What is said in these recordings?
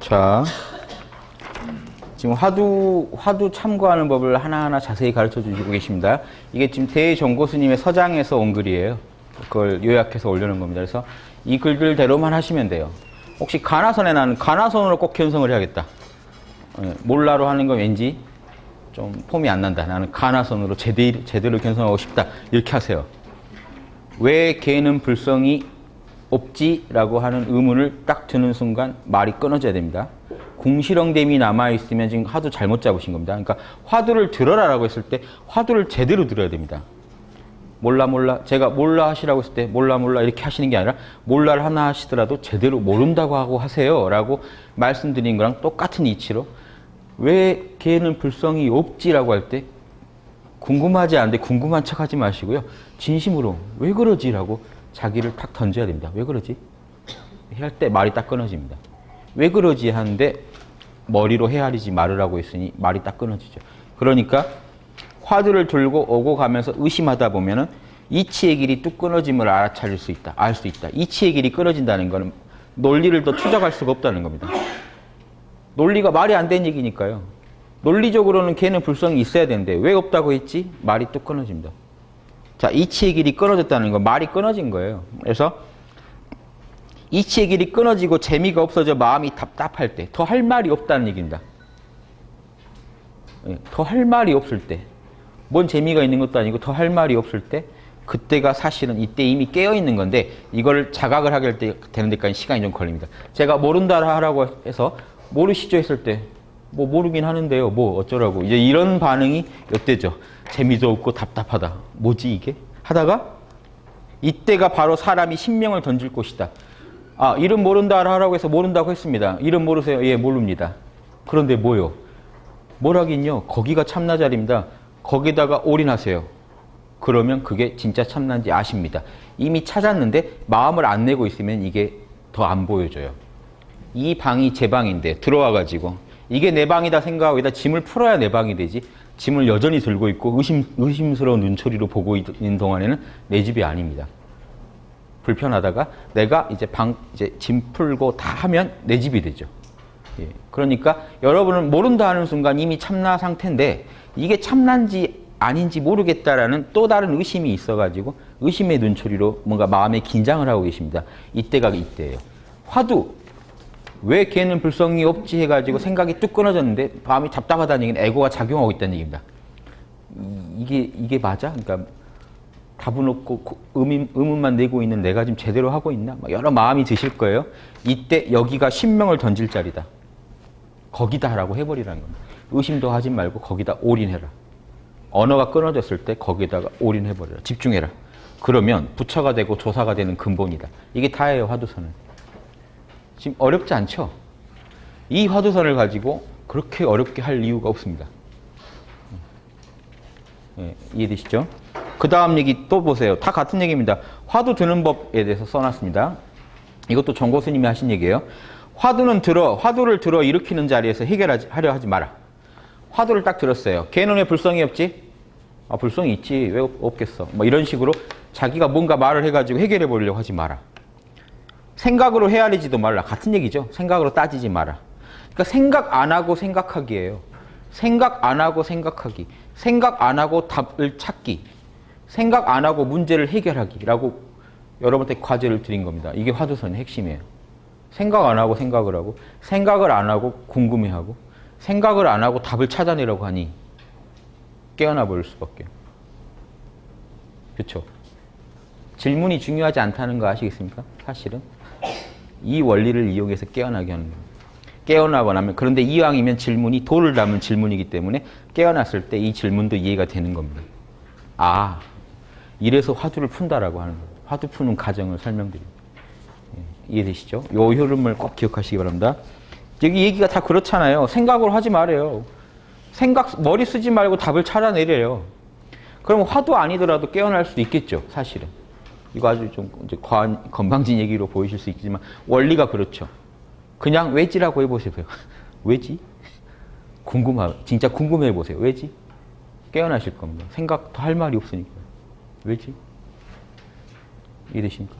자, 지금 화두 참고하는 법을 하나하나 자세히 가르쳐 주시고 계십니다. 이게 지금 대종고 스님의 서장에서 온 글이에요. 그걸 요약해서 올려놓은 겁니다. 그래서 이 글들대로만 하시면 돼요. 혹시 가나선에 나는 가나선으로 꼭 견성을 해야겠다. 몰라로 하는 건 왠지 좀 폼이 안 난다. 나는 가나선으로 제대로 견성하고 싶다. 이렇게 하세요. 왜 개는 불성이 없지라고 하는 의문을 딱 드는 순간 말이 끊어져야 됩니다. 궁시렁댐이 남아있으면 지금 화두 잘못 잡으신 겁니다. 그러니까 화두를 들어라라고 했을 때 화두를 제대로 들어야 됩니다. 몰라 제가 몰라 하시라고 했을 때 몰라 이렇게 하시는 게 아니라 몰라를 하나 하시더라도 제대로 모른다고 하고 하세요 라고 말씀드린 거랑 똑같은 이치로 왜 걔는 불성이 없지라고 할 때 궁금하지 않은데 궁금한 척 하지 마시고요. 진심으로 왜 그러지? 라고 자기를 탁 던져야 됩니다. 왜 그러지? 할 때 말이 딱 끊어집니다. 왜 그러지? 하는데 머리로 헤아리지 말으라고 했으니 말이 딱 끊어지죠. 그러니까 화두를 들고 오고 가면서 의심하다 보면은 이치의 길이 뚝 끊어짐을 알아차릴 수 있다. 알 수 있다. 이치의 길이 끊어진다는 것은 논리를 더 추적할 수가 없다는 겁니다. 논리가 말이 안 되는 얘기니까요. 논리적으로는 걔는 불성이 있어야 되는데 왜 없다고 했지? 말이 뚝 끊어집니다. 자, 이치의 길이 끊어졌다는 건 말이 끊어진 거예요. 그래서 이치의 길이 끊어지고 재미가 없어져 마음이 답답할 때 더 할 말이 없다는 얘기입니다. 더 할 말이 없을 때 뭔 재미가 있는 것도 아니고 더 할 말이 없을 때 그때가 사실은 이때 이미 깨어있는 건데 이걸 자각을 하게 되는 데까지 시간이 좀 걸립니다. 제가 모른다 하라고 해서 모르시죠 했을 때 뭐 모르긴 하는데요. 뭐 어쩌라고 이제 이런 반응이 이때죠. 재미도 없고 답답하다. 뭐지 이게? 하다가 이때가 바로 사람이 신명을 던질 곳이다. 아, 이름 모른다 하라고 해서 모른다고 했습니다. 이름 모르세요? 예, 모릅니다. 그런데 뭐요? 뭐라긴요? 거기가 참나 자리입니다. 거기다가 올인하세요. 그러면 그게 진짜 참나인지 아십니다. 이미 찾았는데 마음을 안 내고 있으면 이게 더 안 보여져요. 이 방이 제 방인데 들어와가지고 이게 내 방이다 생각하고 여기다 짐을 풀어야 내 방이 되지. 짐을 여전히 들고 있고 의심스러운 눈초리로 보고 있는 동안에는 내 집이 아닙니다. 불편하다가 내가 이제 짐 풀고 다 하면 내 집이 되죠. 예. 그러니까 여러분은 모른다 하는 순간 이미 참나 상태인데 이게 참나인지 아닌지 모르겠다라는 또 다른 의심이 있어가지고 의심의 눈초리로 뭔가 마음의 긴장을 하고 계십니다. 이때가 이때예요. 화두. 왜 걔는 불성이 없지 해가지고 생각이 뚝 끊어졌는데 마음이 답답하다는 얘기는 에고가 작용하고 있다는 얘기입니다. 이게 맞아? 그러니까 답은 없고 의문만 내고 있는 내가 지금 제대로 하고 있나? 여러 마음이 드실 거예요. 이때 여기가 신명을 던질 자리다. 거기다 하라고 해버리라는 겁니다. 의심도 하지 말고 거기다 올인해라. 언어가 끊어졌을 때 거기다가 올인해버려라. 집중해라. 그러면 부처가 되고 조사가 되는 근본이다. 이게 다예요, 화두선은. 지금 어렵지 않죠? 이 화두선을 가지고 그렇게 어렵게 할 이유가 없습니다. 예, 이해되시죠? 그 다음 얘기 또 보세요. 다 같은 얘기입니다. 화두 드는 법에 대해서 써놨습니다. 이것도 정고 스님이 하신 얘기예요. 화두를 들어 일으키는 자리에서 해결하려 하지 마라. 화두를 딱 들었어요. 걔는 왜 불성이 없지? 아, 불성이 있지. 왜 없겠어? 뭐 이런 식으로 자기가 뭔가 말을 해가지고 해결해 보려고 하지 마라. 생각으로 헤아리지도 말라. 같은 얘기죠. 생각으로 따지지 마라. 그러니까 생각 안 하고 생각하기예요. 생각 안 하고 생각하기. 생각 안 하고 답을 찾기. 생각 안 하고 문제를 해결하기라고 여러분한테 과제를 드린 겁니다. 이게 화두선의 핵심이에요. 생각 안 하고 생각을 하고 생각을 안 하고 궁금해하고 생각을 안 하고 답을 찾아내려고 하니 깨어나 버릴 수밖에. 그렇죠? 질문이 중요하지 않다는 거 아시겠습니까? 사실은 이 원리를 이용해서 깨어나게 하는 겁니다. 깨어나고 나면 그런데 이왕이면 질문이 도를 담은 질문이기 때문에 깨어났을 때 이 질문도 이해가 되는 겁니다. 아, 이래서 화두를 푼다라고 하는 거예요. 화두 푸는 과정을 설명드립니다. 예, 이해되시죠? 이 흐름을 꼭 기억하시기 바랍니다. 여기 얘기가 다 그렇잖아요. 생각으로 하지 말아요. 머리 쓰지 말고 답을 찾아내래요. 그럼 화두 아니더라도 깨어날 수도 있겠죠, 사실은. 이거 아주 좀 이제 건방진 얘기로 보이실 수 있지만 원리가 그렇죠. 그냥 왜지라고 해보세요. 왜지? 진짜 궁금해 보세요. 왜지? 깨어나실 겁니다. 생각도 할 말이 없으니까. 왜지? 이해되십니까?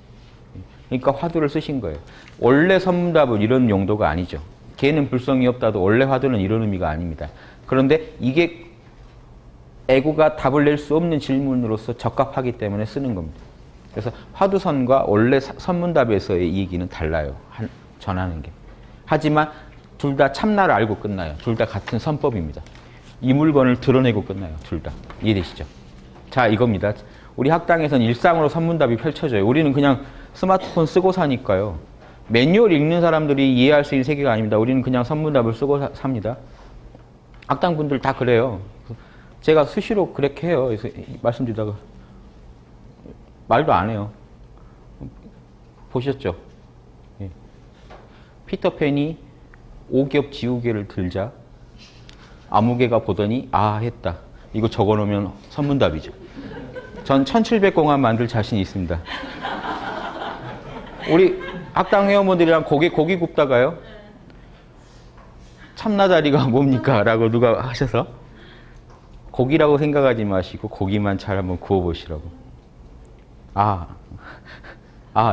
그러니까 화두를 쓰신 거예요. 원래 선문답은 이런 용도가 아니죠. 개는 불성이 없다도 원래 화두는 이런 의미가 아닙니다. 그런데 이게 애고가 답을 낼 수 없는 질문으로서 적합하기 때문에 쓰는 겁니다. 그래서 화두선과 원래 선문답에서의 이 얘기는 달라요. 전하는 게. 하지만 둘 다 참나를 알고 끝나요. 둘 다 같은 선법입니다. 이 물건을 드러내고 끝나요. 둘 다. 이해되시죠? 자, 이겁니다. 우리 학당에서는 일상으로 선문답이 펼쳐져요. 우리는 그냥 스마트폰 쓰고 사니까요. 매뉴얼 읽는 사람들이 이해할 수 있는 세계가 아닙니다. 우리는 그냥 선문답을 쓰고 삽니다. 학당분들 다 그래요. 제가 수시로 그렇게 해요. 그래서 말씀드리다가 말도 안 해요. 보셨죠? 예. 피터팬이 오겹 지우개를 들자 아무개가 보더니 아 했다. 이거 적어놓으면 선문답이죠. 전 1700공안 만들 자신이 있습니다. 우리 학당 회원분들이랑 고기 굽다가요. 참나다리가 뭡니까? 라고 누가 하셔서 고기라고 생각하지 마시고 고기만 잘 한번 구워보시라고.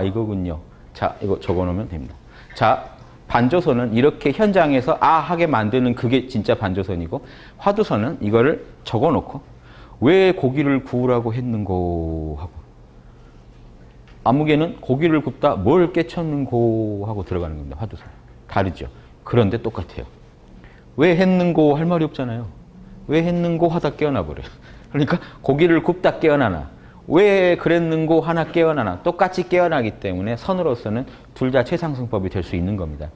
이거군요. 자, 이거 적어놓으면 됩니다. 자, 반조선은 이렇게 현장에서 하게 만드는 그게 진짜 반조선이고, 화두선은 이거를 적어놓고 왜 고기를 구우라고 했는고 하고, 아무개는 고기를 굽다 뭘 깨쳤는고 하고 들어가는 겁니다. 화두선. 다르죠. 그런데 똑같아요. 왜 했는고 할 말이 없잖아요. 왜 했는고 하다 깨어나 버려요. 그러니까 고기를 굽다 깨어나나 왜 그랬는고 하나 깨어나나 똑같이 깨어나기 때문에 선으로서는 둘 다 최상승법이 될 수 있는 겁니다.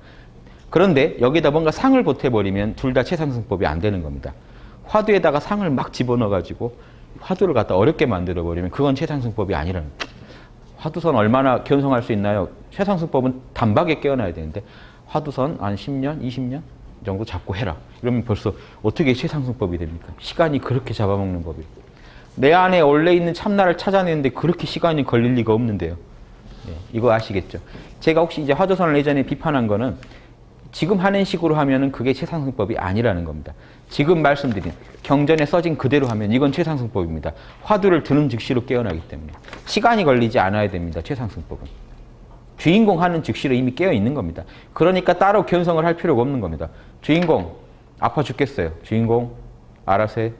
그런데 여기다 뭔가 상을 보태버리면 둘 다 최상승법이 안 되는 겁니다. 화두에다가 상을 막 집어넣어가지고 화두를 갖다 어렵게 만들어버리면 그건 최상승법이 아니라는 거예요. 화두선 얼마나 견성할 수 있나요? 최상승법은 단박에 깨어나야 되는데 화두선 한 10년, 20년 정도 잡고 해라. 이러면 벌써 어떻게 최상승법이 됩니까? 시간이 그렇게 잡아먹는 법이에요. 내 안에 원래 있는 참나를 찾아내는데 그렇게 시간이 걸릴 리가 없는데요. 네, 이거 아시겠죠? 제가 혹시 이제 화두선을 예전에 비판한 거는 지금 하는 식으로 하면은 그게 최상승법이 아니라는 겁니다. 지금 말씀드린 경전에 써진 그대로 하면 이건 최상승법입니다. 화두를 드는 즉시로 깨어나기 때문에 시간이 걸리지 않아야 됩니다. 최상승법은. 주인공 하는 즉시로 이미 깨어 있는 겁니다. 그러니까 따로 견성을 할 필요가 없는 겁니다. 주인공 아파 죽겠어요. 주인공 알아서 해.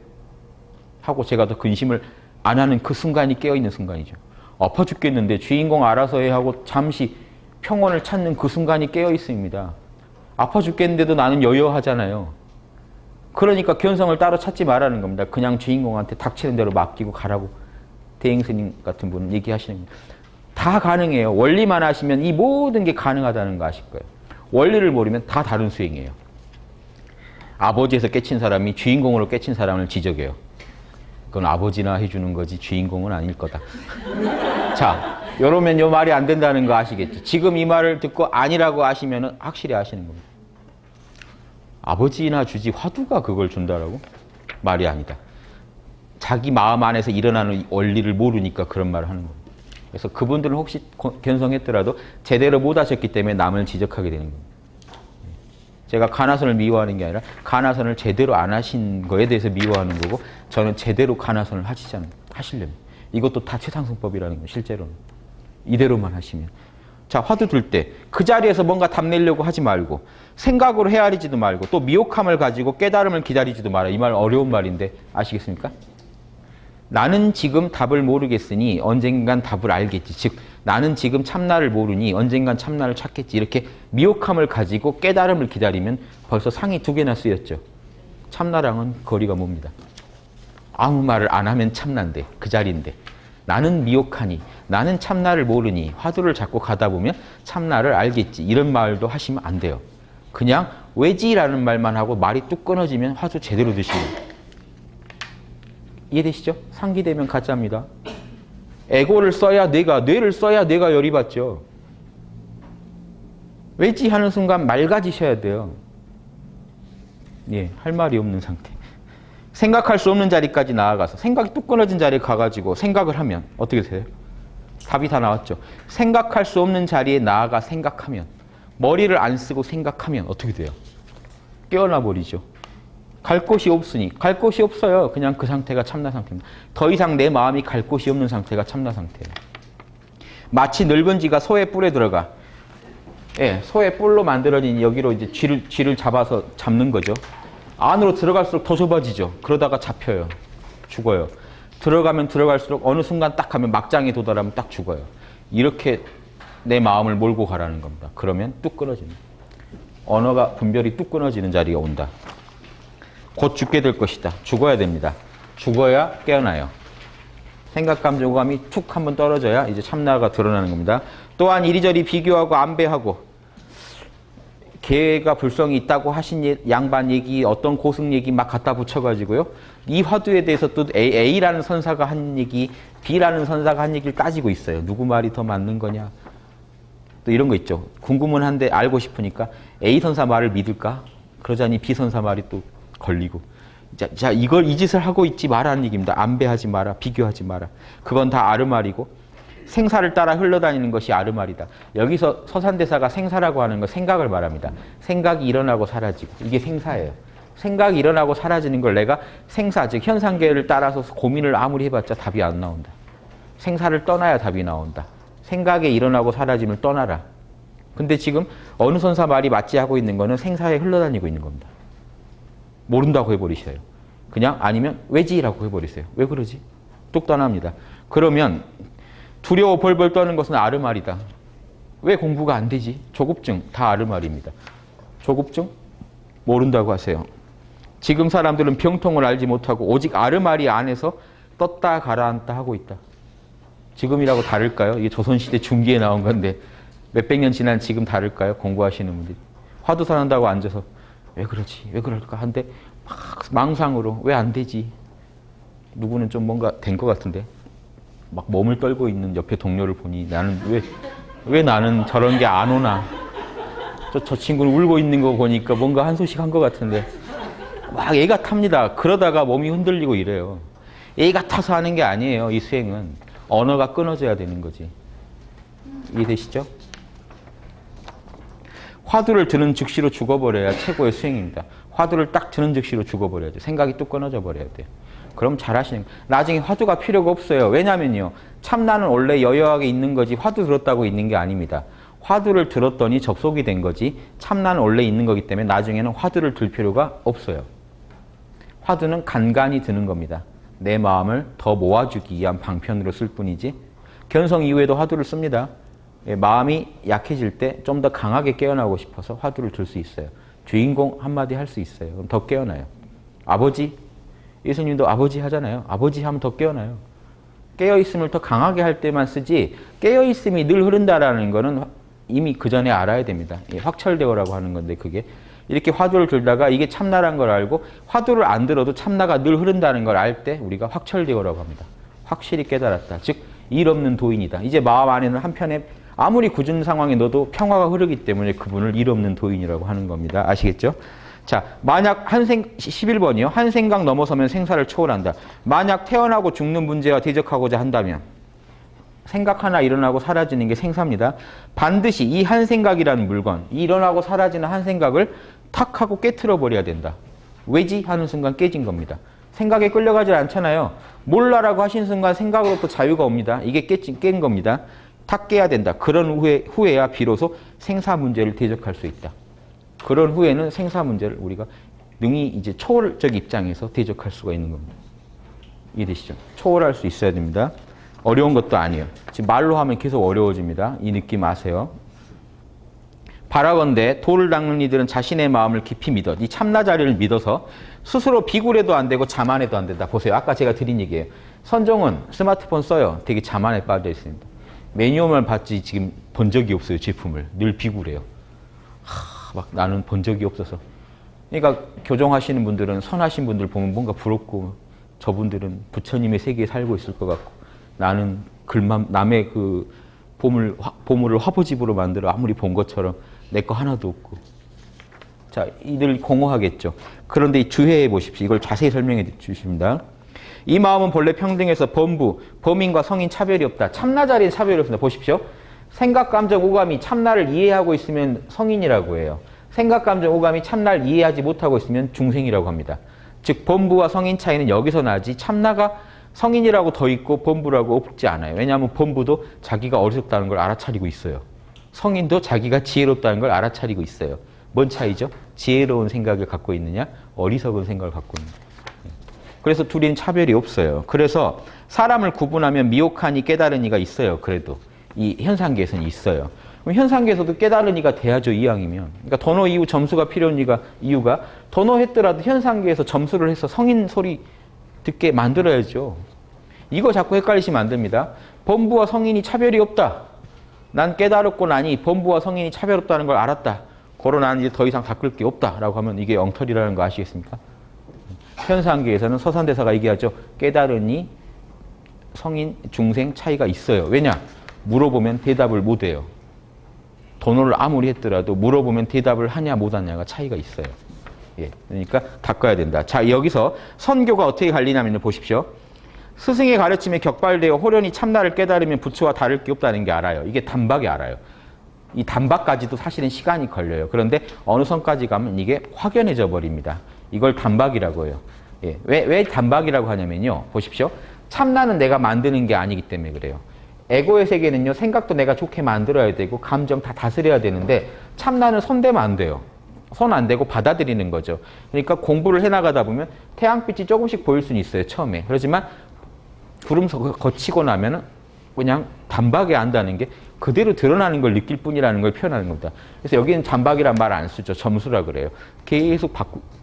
하고 제가 더 근심을 안 하는 그 순간이 깨어 있는 순간이죠. 아파 죽겠는데 주인공 알아서 해 하고 잠시 평온을 찾는 그 순간이 깨어 있습니다. 아파 죽겠는데도 나는 여여하잖아요. 그러니까 견성을 따로 찾지 말라는 겁니다. 그냥 주인공한테 닥치는 대로 맡기고 가라고 대행스님 같은 분은 얘기하시는 겁니다. 다 가능해요. 원리만 아시면 이 모든 게 가능하다는 거 아실 거예요. 원리를 모르면 다 다른 수행이에요. 아버지에서 깨친 사람이 주인공으로 깨친 사람을 지적해요. 그건 아버지나 해주는 거지 주인공은 아닐 거다. 자, 이러면 요 말이 안 된다는 거 아시겠죠? 지금 이 말을 듣고 아니라고 아시면 확실히 아시는 겁니다. 아버지나 주지 화두가 그걸 준다라고? 말이 아니다. 자기 마음 안에서 일어나는 원리를 모르니까 그런 말을 하는 겁니다. 그래서 그분들은 혹시 견성했더라도 제대로 못 하셨기 때문에 남을 지적하게 되는 겁니다. 제가 가나선을 미워하는 게 아니라 가나선을 제대로 안 하신 거에 대해서 미워하는 거고, 저는 제대로 가나선을 하시려면 이것도 다 최상승법이라는 거예요. 실제로는 이대로만 하시면. 자, 화두 들 때 그 자리에서 뭔가 답 내려고 하지 말고 생각으로 헤아리지도 말고 또 미혹함을 가지고 깨달음을 기다리지도 마라. 이 말 어려운 말인데 아시겠습니까? 나는 지금 답을 모르겠으니 언젠간 답을 알겠지. 즉 나는 지금 참나를 모르니 언젠간 참나를 찾겠지. 이렇게 미혹함을 가지고 깨달음을 기다리면 벌써 상이 두 개나 쓰였죠. 참나랑은 거리가 멉니다. 아무 말을 안 하면 참나인데, 그 자리인데 나는 미혹하니, 나는 참나를 모르니 화두를 잡고 가다 보면 참나를 알겠지. 이런 말도 하시면 안 돼요. 그냥 왜지라는 말만 하고 말이 뚝 끊어지면 화두 제대로 드시는 거예요. 이해되시죠? 상기되면 가짜입니다. 에고를 써야 뇌를 써야 뇌가 열이 받죠. 왜지 하는 순간 맑아지셔야 돼요. 예, 할 말이 없는 상태. 생각할 수 없는 자리까지 나아가서 생각이 뚝 끊어진 자리에 가가지고 생각을 하면 어떻게 돼요? 답이 다 나왔죠. 생각할 수 없는 자리에 나아가 생각하면, 머리를 안 쓰고 생각하면 어떻게 돼요? 깨어나 버리죠. 갈 곳이 없으니, 갈 곳이 없어요. 그냥 그 상태가 참나 상태입니다. 더 이상 내 마음이 갈 곳이 없는 상태가 참나 상태예요. 마치 늙은지가 소의 뿔에 들어가 예, 소의 뿔로 만들어진 여기로 이제 쥐를 잡아서 잡는 거죠. 안으로 들어갈수록 더 좁아지죠. 그러다가 잡혀요. 죽어요. 들어가면 들어갈수록 어느 순간 딱 하면 막장에 도달하면 딱 죽어요. 이렇게 내 마음을 몰고 가라는 겁니다. 그러면 뚝 끊어지는. 언어가 분별이 뚝 끊어지는 자리가 온다. 곧 죽게 될 것이다. 죽어야 됩니다. 죽어야 깨어나요. 생각, 감정, 오감이 툭 한번 떨어져야 이제 참나가 드러나는 겁니다. 또한 이리저리 비교하고 안배하고 개가 불성이 있다고 하신 양반 얘기, 어떤 고승 얘기 막 갖다 붙여가지고요. 이 화두에 대해서 또 A라는 선사가 한 얘기, B라는 선사가 한 얘기를 따지고 있어요. 누구 말이 더 맞는 거냐. 또 이런 거 있죠. 궁금은 한데 알고 싶으니까 A 선사 말을 믿을까? 그러자니 B 선사 말이 또 걸리고. 자, 이 짓을 하고 있지 마라는 얘기입니다. 안배하지 마라, 비교하지 마라. 그건 다 아르말이고 생사를 따라 흘러다니는 것이 아르말이다. 여기서 서산대사가 생사라고 하는 건 생각을 말합니다. 생각이 일어나고 사라지고 이게 생사예요. 생각이 일어나고 사라지는 걸 내가 생사, 즉 현상계를 따라서 고민을 아무리 해봤자 답이 안 나온다. 생사를 떠나야 답이 나온다. 생각에 일어나고 사라짐을 떠나라. 근데 지금 어느 선사 말이 맞지 하고 있는 거는 생사에 흘러다니고 있는 겁니다. 모른다고 해버리셔요. 그냥 아니면 왜지라고 해버리세요. 왜 그러지? 뚝 떠납니다. 그러면 두려워 벌벌 떠는 것은 아르말이다. 왜 공부가 안 되지? 조급증 다 아르말입니다. 조급증? 모른다고 하세요. 지금 사람들은 병통을 알지 못하고 오직 아르말이 안에서 떴다 가라앉다 하고 있다. 지금이라고 다를까요? 이게 조선시대 중기에 나온 건데 몇백 년 지난 지금 다를까요? 공부하시는 분들이. 화두산 한다고 앉아서 왜 그러지? 왜 그럴까? 한데 막 망상으로 왜 안 되지? 누구는 좀 뭔가 된 것 같은데 막 몸을 떨고 있는 옆에 동료를 보니 나는 왜 나는 저런 게 안 오나? 저 친구는 울고 있는 거 보니까 뭔가 한 소식 한 것 같은데 막 애가 탑니다. 그러다가 몸이 흔들리고 이래요. 애가 타서 하는 게 아니에요. 이 수행은 언어가 끊어져야 되는 거지. 이해되시죠? 화두를 드는 즉시로 죽어버려야 최고의 수행입니다. 화두를 딱 드는 즉시로 죽어버려야죠. 생각이 뚝 끊어져 버려야 돼요. 그럼 잘하시는 거예요. 나중에 화두가 필요가 없어요. 왜냐면요. 참나는 원래 여여하게 있는 거지 화두 들었다고 있는 게 아닙니다. 화두를 들었더니 접속이 된 거지 참나는 원래 있는 거기 때문에 나중에는 화두를 들 필요가 없어요. 화두는 간간히 드는 겁니다. 내 마음을 더 모아주기 위한 방편으로 쓸 뿐이지 견성 이후에도 화두를 씁니다. 마음이 약해질 때 좀 더 강하게 깨어나고 싶어서 화두를 들 수 있어요. 주인공 한마디 할 수 있어요. 그럼 더 깨어나요. 아버지, 예수님도 아버지 하잖아요. 아버지 하면 더 깨어나요. 깨어있음을 더 강하게 할 때만 쓰지 깨어있음이 늘 흐른다라는 거는 이미 그 전에 알아야 됩니다. 확철대오라고 하는 건데 그게 이렇게 화두를 들다가 이게 참나란 걸 알고 화두를 안 들어도 참나가 늘 흐른다는 걸 알 때 우리가 확철대오라고 합니다. 확실히 깨달았다. 즉 일 없는 도인이다. 이제 마음 안에는 한편에 아무리 굳은 상황에 넣어도 평화가 흐르기 때문에 그분을 일 없는 도인이라고 하는 겁니다. 아시겠죠? 자, 만약 11번이요. 한 생각 넘어서면 생사를 초월한다. 만약 태어나고 죽는 문제와 대적하고자 한다면 생각 하나 일어나고 사라지는 게 생사입니다. 반드시 이 한 생각이라는 물건, 이 일어나고 사라지는 한 생각을 탁 하고 깨트려 버려야 된다. 왜지? 하는 순간 깨진 겁니다. 생각에 끌려가지 않잖아요. 몰라라고 하신 순간 생각으로부터 자유가 옵니다. 이게 깬 겁니다. 탁 깨야 된다. 그런 후에야 비로소 생사 문제를 대적할 수 있다. 그런 후에는 생사 문제를 우리가 능히 이제 초월적 입장에서 대적할 수가 있는 겁니다. 이해되시죠? 초월할 수 있어야 됩니다. 어려운 것도 아니에요. 지금 말로 하면 계속 어려워집니다. 이 느낌 아세요? 바라건대 도를 닦는 이들은 자신의 마음을 깊이 믿어 이 참나자리를 믿어서 스스로 비굴해도 안 되고 자만해도 안 된다. 보세요. 아까 제가 드린 얘기예요. 선종은 스마트폰 써요. 되게 자만에 빠져 있습니다. 매뉴얼만 봤지 지금 본 적이 없어요. 제품을. 늘 비굴해요. 막 나는 본 적이 없어서. 그러니까 교정하시는 분들은 선하신 분들 보면 뭔가 부럽고 저분들은 부처님의 세계에 살고 있을 것 같고 나는 남의 그 보물을 화보집으로 만들어 아무리 본 것처럼 내 거 하나도 없고. 자, 이들 공허하겠죠. 그런데 주해해 보십시오. 이걸 자세히 설명해 주십니다. 이 마음은 본래 평등해서 범인과 성인 차별이 없다. 참나 자리엔 차별이 없습니다. 보십시오. 생각, 감정, 오감이 참나를 이해하고 있으면 성인이라고 해요. 생각, 감정, 오감이 참나를 이해하지 못하고 있으면 중생이라고 합니다. 즉 범부와 성인 차이는 여기서 나지 참나가 성인이라고 더 있고 범부라고 없지 않아요. 왜냐하면 범부도 자기가 어리석다는 걸 알아차리고 있어요. 성인도 자기가 지혜롭다는 걸 알아차리고 있어요. 뭔 차이죠? 지혜로운 생각을 갖고 있느냐, 어리석은 생각을 갖고 있느냐. 그래서 둘이는 차별이 없어요. 그래서 사람을 구분하면 미혹하니 깨달은 이가 있어요. 그래도 이 현상계에서는 있어요. 그럼 현상계에서도 깨달은 이가 돼야죠. 이왕이면. 그러니까 도노 이후 점수가 필요한 이유가 도노했더라도 현상계에서 점수를 해서 성인 소리 듣게 만들어야죠. 이거 자꾸 헷갈리시면 안 됩니다. 범부와 성인이 차별이 없다. 난 깨달았고 나니 범부와 성인이 차별 없다는 걸 알았다. 그러 나는 이제 더 이상 닦을 게 없다라고 하면 이게 엉터리라는 거 아시겠습니까? 현상계에서는 서산대사가 얘기하죠. 깨달으니 성인, 중생 차이가 있어요. 왜냐? 물어보면 대답을 못해요. 도노를 아무리 했더라도 물어보면 대답을 하냐 못하냐가 차이가 있어요. 예, 그러니까 닦아야 된다. 자, 여기서 선교가 어떻게 갈리냐면 보십시오. 스승의 가르침에 격발되어 호련히 참나를 깨달으면 부처와 다를 게 없다는 게 알아요. 이게 단박에 알아요. 이 단박까지도 사실은 시간이 걸려요. 그런데 어느 선까지 가면 이게 확연해져 버립니다. 이걸 단박이라고 해요. 예, 왜 단박이라고 하냐면요. 보십시오. 참나는 내가 만드는 게 아니기 때문에 그래요. 에고의 세계는요. 생각도 내가 좋게 만들어야 되고 감정 다 다스려야 되는데 참나는 손대면 안 돼요. 손 안 대고 받아들이는 거죠. 그러니까 공부를 해나가다 보면 태양빛이 조금씩 보일 수는 있어요. 처음에. 그렇지만 구름 거치고 나면은 그냥 단박에 안다는 게 그대로 드러나는 걸 느낄 뿐이라는 걸 표현하는 겁니다. 그래서 여기는 단박이란 말 안 쓰죠. 점수라 그래요. 계속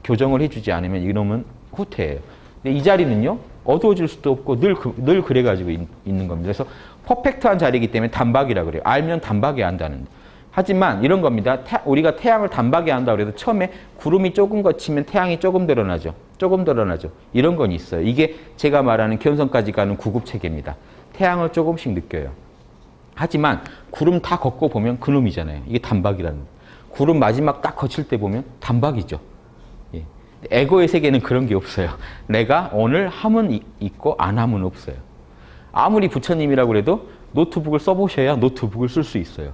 교정을 해주지 않으면 이놈은 후퇴예요. 근데 이 자리는요. 어두워질 수도 없고 늘 그래가지고 있는 겁니다. 그래서 퍼펙트한 자리이기 때문에 단박이라 그래요. 알면 단박에 안다는. 하지만 이런 겁니다. 우리가 태양을 단박에 한다고 해도 처음에 구름이 조금 거치면 태양이 조금 드러나죠. 조금 드러나죠. 이런 건 있어요. 이게 제가 말하는 견성까지 가는 구급체계입니다. 태양을 조금씩 느껴요. 하지만 구름 다 걷고 보면 그놈이잖아요. 이게 단박이라는 거예요. 구름 마지막 딱 거칠 때 보면 단박이죠. 예. 에고의 세계는 그런 게 없어요. 내가 오늘 함은 있고 안 함은 없어요. 아무리 부처님이라고 그래도 노트북을 써보셔야 노트북을 쓸 수 있어요.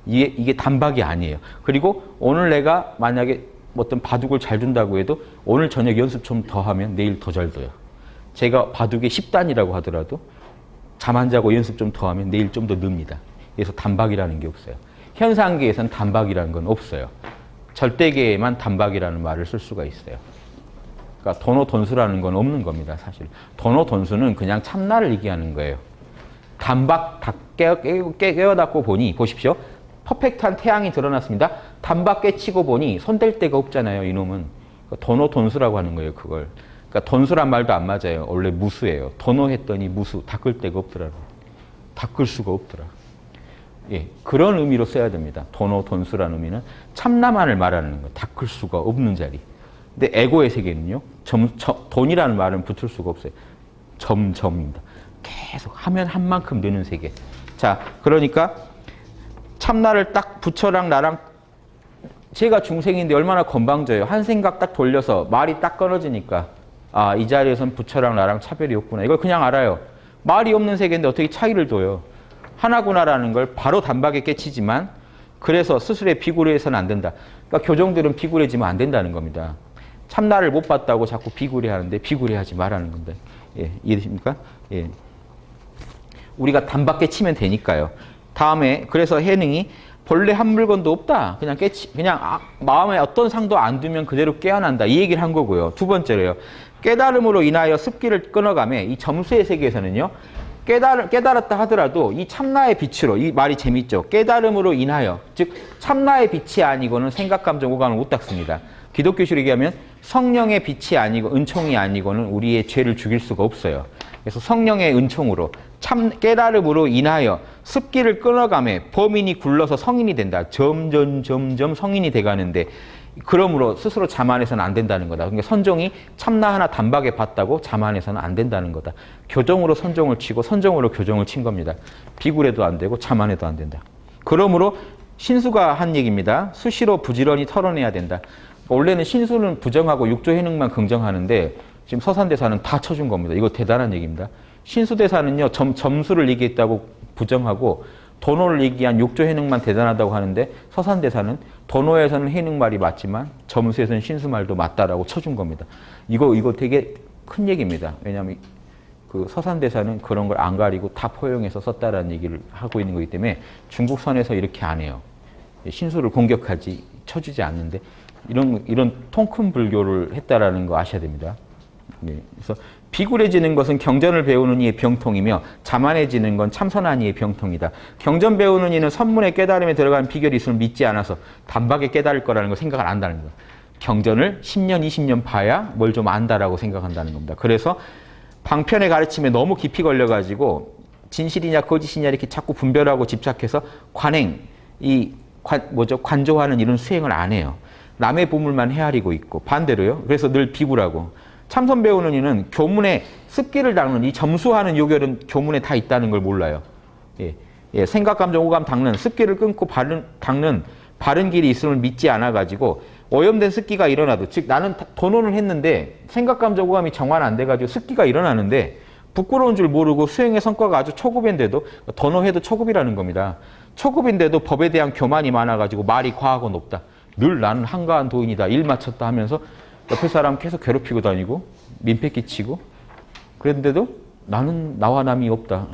이게 단박이 아니에요. 그리고 오늘 내가 만약에 어떤 바둑을 잘 둔다고 해도 오늘 저녁 연습 좀 더 하면 내일 더 잘 둬요. 제가 바둑의 10단이라고 하더라도 잠 안 자고 연습 좀 더 하면 내일 좀 더 늡니다. 그래서 단박이라는 게 없어요. 현상계에서는 단박이라는 건 없어요. 절대계에만 단박이라는 말을 쓸 수가 있어요. 그러니까 도노돈수라는 건 없는 겁니다. 사실. 도노돈수는 그냥 참나를 얘기하는 거예요. 단박 다 깨어닫고 보니 보십시오. 퍼펙트한 태양이 드러났습니다. 단박 깨치고 보니 손댈 데가 없잖아요. 이놈은. 도노돈수라고 하는 거예요. 그걸. 그러니까 돈수란 말도 안 맞아요. 원래 무수예요. 도노했더니 무수. 닦을 데가 없더라. 닦을 수가 없더라. 예, 그런 의미로 써야 됩니다. 도노돈수라는 의미는 참나만을 말하는 거. 닦을 수가 없는 자리. 근데 에고의 세계는요. 돈이라는 말은 붙을 수가 없어요. 점입니다. 계속 하면 한 만큼 느는 세계. 자, 그러니까 참나를 딱 부처랑 나랑 제가 중생인데 얼마나 건방져요. 한 생각 딱 돌려서 말이 딱 끊어지니까 아, 이 자리에선 부처랑 나랑 차별이 없구나. 이걸 그냥 알아요. 말이 없는 세계인데 어떻게 차이를 둬요. 하나구나라는 걸 바로 단박에 깨치지만 그래서 스스로의 비굴해서는 안 된다. 그러니까 교정들은 비굴해지면 안 된다는 겁니다. 참나를 못 봤다고 자꾸 비굴해하는데 비굴해하지 말라는 건데. 예, 이해되십니까? 예. 우리가 단박에 치면 되니까요. 다음에 그래서 해능이 본래 한 물건도 없다. 그냥 마음에 어떤 상도 안 두면 그대로 깨어난다. 이 얘기를 한 거고요. 두 번째로요. 깨달음으로 인하여 습기를 끊어가며 이 점수의 세계에서는요. 깨달았다 하더라도 이 참나의 빛으로 이 말이 재밌죠. 깨달음으로 인하여 즉 참나의 빛이 아니고는 생각, 감정, 오감을 못 닦습니다. 기독교식으로 얘기하면 성령의 빛이 아니고 은총이 아니고는 우리의 죄를 죽일 수가 없어요. 그래서 성령의 은총으로 참 깨달음으로 인하여 습기를 끊어가며 범인이 굴러서 성인이 된다. 점점 성인이 돼가는데 그러므로 스스로 자만해서는 안 된다는 거다. 그러니까 선종이 참나 하나 단박에 봤다고 자만해서는 안 된다는 거다. 교정으로 선종을 치고 선종으로 교정을 친 겁니다. 비굴해도 안 되고 자만해도 안 된다. 그러므로 신수가 한 얘기입니다. 수시로 부지런히 털어내야 된다. 원래는 신수는 부정하고 육조 해능만 긍정하는데 지금 서산대사는 다 쳐준 겁니다. 이거 대단한 얘기입니다. 신수대사는요. 점수를 얘기했다고 부정하고 도노를 얘기한 육조 해능만 대단하다고 하는데 서산대사는 도노에서는 해능 말이 맞지만 점수에서는 신수 말도 맞다라고 쳐준 겁니다. 이거 되게 큰 얘기입니다. 왜냐하면 그 서산대사는 그런 걸 안 가리고 다 포용해서 썼다라는 얘기를 하고 있는 거기 때문에 중국 선에서 이렇게 안 해요. 신수를 공격하지 쳐주지 않는데 이런 통 큰 불교를 했다라는 거 아셔야 됩니다. 네. 그래서 비굴해지는 것은 경전을 배우는 이의 병통이며 자만해지는 건 참선한 이의 병통이다. 경전 배우는 이는 선문의 깨달음에 들어간 비결이 있음을 믿지 않아서 단박에 깨달을 거라는 걸 생각을 안 한다는 거예요. 경전을 10년, 20년 봐야 뭘 좀 안다라고 생각한다는 겁니다. 그래서 방편의 가르침에 너무 깊이 걸려가지고 진실이냐 거짓이냐 이렇게 자꾸 분별하고 집착해서 관조하는 이런 수행을 안 해요. 남의 보물만 헤아리고 있고 반대로요. 그래서 늘 비굴하고 참선 배우는 이는 교문에 습기를 닦는 이 점수하는 요결은 교문에 다 있다는 걸 몰라요. 생각, 감정, 오감 닦는 습기를 끊고 닦는 바른 길이 있음을 믿지 않아가지고 오염된 습기가 일어나도 즉 나는 도논을 했는데 생각, 감정, 오감이 정화는 안 돼가지고 습기가 일어나는데 부끄러운 줄 모르고 수행의 성과가 아주 초급인데도 도논해도 초급이라는 겁니다. 초급인데도 법에 대한 교만이 많아가지고 말이 과하고 높다. 늘 나는 한가한 도인이다. 일 마쳤다 하면서 옆에 사람 계속 괴롭히고 다니고 민폐 끼치고 그런데도 나는 나와 남이 없다.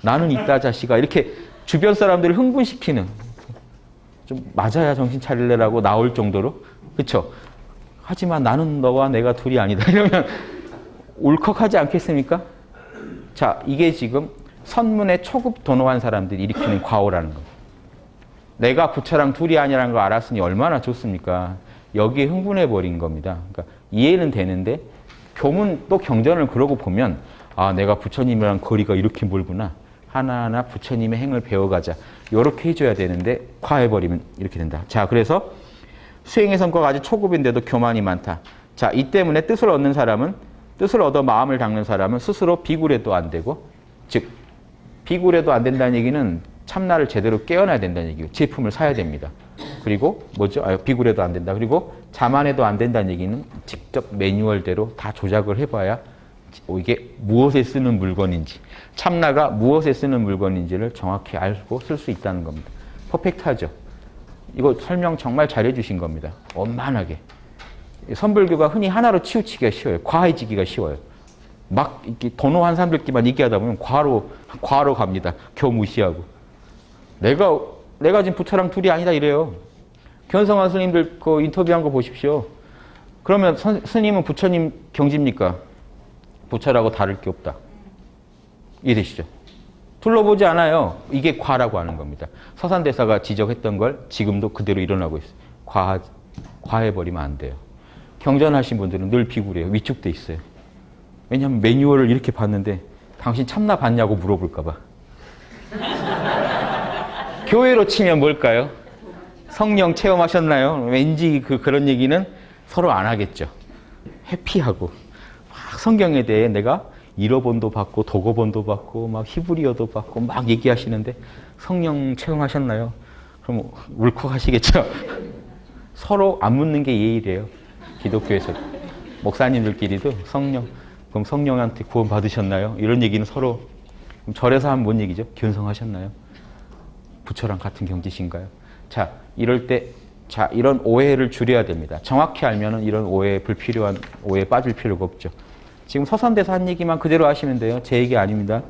나는 있다 자식아. 이렇게 주변 사람들을 흥분시키는 좀 맞아야 정신 차릴래라고 나올 정도로 그렇죠. 하지만 나는 너와 내가 둘이 아니다. 이러면 울컥하지 않겠습니까? 자, 이게 지금 선문의 초급 도노한 사람들이 일으키는 과오라는 거예요. 내가 부처랑 둘이 아니라는 걸 알았으니 얼마나 좋습니까? 여기에 흥분해버린 겁니다. 그러니까 이해는 되는데 교문 또 경전을 그러고 보면 아 내가 부처님이랑 거리가 이렇게 멀구나. 하나하나 부처님의 행을 배워가자. 이렇게 해줘야 되는데 과해버리면 이렇게 된다. 자, 그래서 수행의 성과가 아주 초급인데도 교만이 많다. 자, 이 때문에 뜻을 얻는 사람은 뜻을 얻어 마음을 닦는 사람은 스스로 비굴해도 안 되고 즉 비굴해도 안 된다는 얘기는 참나를 제대로 깨어나야 된다는 얘기고 제품을 사야 됩니다. 그리고 뭐죠? 비굴해도 안 된다. 그리고 자만해도 안 된다는 얘기는 직접 매뉴얼대로 다 조작을 해봐야 이게 무엇에 쓰는 물건인지 참나가 무엇에 쓰는 물건인지를 정확히 알고 쓸 수 있다는 겁니다. 퍼펙트하죠? 이거 설명 정말 잘해 주신 겁니다. 원만하게. 선불교가 흔히 하나로 치우치기가 쉬워요. 과해지기가 쉬워요. 막 이렇게 도노한 사람들끼리만 얘기하다 보면 과로 갑니다. 교 무시하고. 내가 지금 부처랑 둘이 아니다 이래요. 견성한 스님들 그 인터뷰한 거 보십시오. 그러면 스님은 부처님 경지입니까? 부처라고 다를 게 없다. 이해되시죠? 둘러보지 않아요. 이게 과라고 하는 겁니다. 서산대사가 지적했던 걸 지금도 그대로 일어나고 있어요. 과해버리면 안 돼요. 경전하신 분들은 늘 비굴해요. 위축돼 있어요. 왜냐하면 매뉴얼을 이렇게 봤는데 당신 참나 봤냐고 물어볼까 봐. 교회로 치면 뭘까요? 성령 체험하셨나요? 왠지 그런 얘기는 서로 안 하겠죠. 회피하고 막 성경에 대해 내가 일어본도 받고 도거본도 받고 막 히브리어도 받고 막 얘기하시는데 성령 체험하셨나요? 그럼 울컥하시겠죠. 서로 안 묻는 게 예의래요. 기독교에서 목사님들끼리도 그럼 성령한테 구원 받으셨나요? 이런 얘기는 서로 절에서 하면 뭔 얘기죠? 견성하셨나요? 부처랑 같은 경지신가요? 자, 이럴 때 이런 오해를 줄여야 됩니다. 정확히 알면은 이런 불필요한 오해에 빠질 필요가 없죠. 지금 서산대사 한 얘기만 그대로 하시면 돼요. 제 얘기 아닙니다.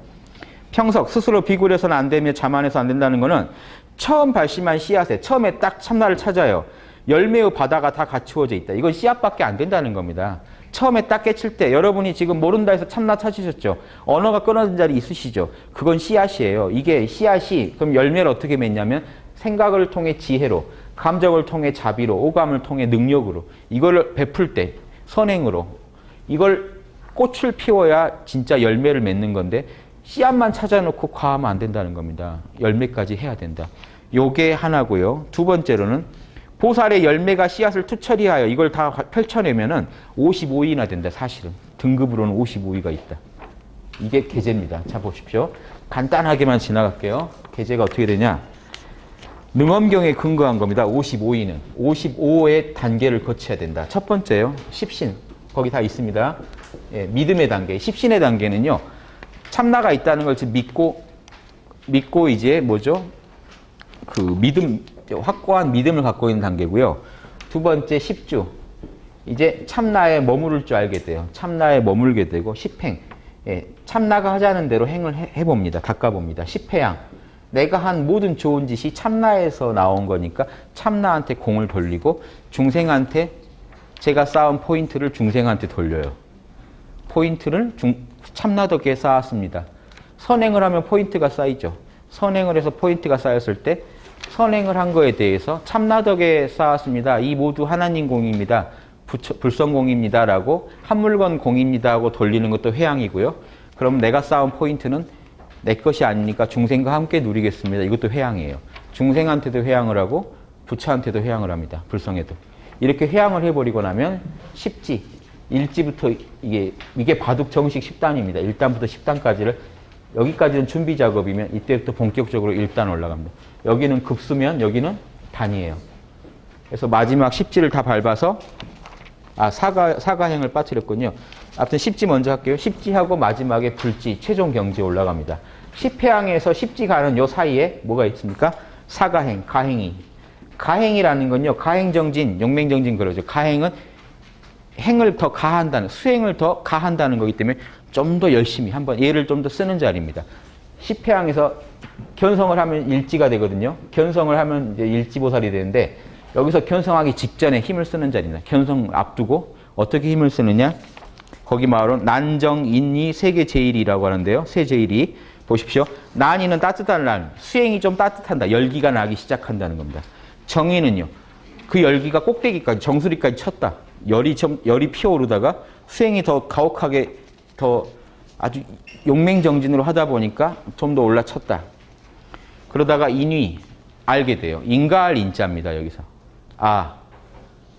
평석, 스스로 비굴해서는 안 되며 자만해서 안 된다는 거는 처음 발심한 씨앗에 처음에 딱 참나를 찾아요. 열매의 바다가 다 갖추어져 있다. 이건 씨앗밖에 안 된다는 겁니다. 처음에 딱 깨칠 때 여러분이 지금 모른다 해서 참나 찾으셨죠. 언어가 끊어진 자리 있으시죠. 그건 씨앗이에요. 이게 씨앗이 그럼 열매를 어떻게 맺냐면 생각을 통해 지혜로, 감정을 통해 자비로, 오감을 통해 능력으로 이걸 베풀 때 선행으로 이걸 꽃을 피워야 진짜 열매를 맺는 건데 씨앗만 찾아놓고 과하면 안 된다는 겁니다. 열매까지 해야 된다. 요게 하나고요. 두 번째로는 보살의 열매가 씨앗을 투처리하여 이걸 다 펼쳐내면은 55위나 된다. 사실은 등급으로는 55위가 있다. 이게 계제입니다. 자 보십시오. 간단하게만 지나갈게요. 계제가 어떻게 되냐? 능엄경에 근거한 겁니다. 55위는 55의 단계를 거쳐야 된다. 첫 번째요. 십신 거기 다 있습니다. 예, 믿음의 단계. 십신의 단계는요. 참나가 있다는 걸 믿고 이제 뭐죠? 그 믿음 확고한 믿음을 갖고 있는 단계고요. 두 번째 십주. 이제 참나에 머무를 줄 알게 돼요. 참나에 머물게 되고 십행. 예, 참나가 하자는 대로 행을 해봅니다. 닦아봅니다. 십회양. 내가 한 모든 좋은 짓이 참나에서 나온 거니까 참나한테 공을 돌리고 중생한테 제가 쌓은 포인트를 중생한테 돌려요. 포인트를 참나 덕에 쌓았습니다. 선행을 하면 포인트가 쌓이죠. 선행을 해서 포인트가 쌓였을 때 선행을 한 거에 대해서 참나 덕에 쌓았습니다. 이 모두 하나님 공입니다. 불성공입니다. 라고 한 물건 공입니다 하고 돌리는 것도 회양이고요. 그럼 내가 쌓은 포인트는 내 것이 아니니까 중생과 함께 누리겠습니다. 이것도 회양이에요. 중생한테도 회양을 하고 부처한테도 회양을 합니다. 불성에도. 이렇게 회양을 해버리고 나면 10지, 1지부터 이게 바둑 정식 10단입니다. 1단부터 10단까지를 여기까지는 준비 작업이면 이때부터 본격적으로 1단 올라갑니다. 여기는 급수면 여기는 단이에요. 그래서 마지막 10지를 다 밟아서 사가행을 빠뜨렸군요. 아무튼 10지 먼저 할게요. 10지하고 마지막에 불지, 최종 경지에 올라갑니다. 10회항에서 10지 가는 요 사이에 뭐가 있습니까? 사가행, 가행이. 가행이라는 건요, 가행정진, 용맹정진 그러죠. 가행은 행을 더 가한다는, 수행을 더 가한다는 거기 때문에 좀 더 열심히 한번 예를 좀 더 쓰는 자리입니다. 10회항에서 견성을 하면 일지가 되거든요. 견성을 하면 이제 일지보살이 되는데 여기서 견성하기 직전에 힘을 쓰는 자리입니다. 견성 앞두고 어떻게 힘을 쓰느냐? 거기 말은 난정, 인이, 세계제일이라고 하는데요. 세제일이 보십시오. 난이는 따뜻한 난, 수행이 좀 따뜻한다. 열기가 나기 시작한다는 겁니다. 정의는요. 그 열기가 꼭대기까지, 정수리까지 쳤다. 열이 피어오르다가 수행이 더 가혹하게 더 아주 용맹정진으로 하다 보니까 좀 더 올라쳤다. 그러다가 인위, 알게 돼요. 인가할 인자입니다. 여기서.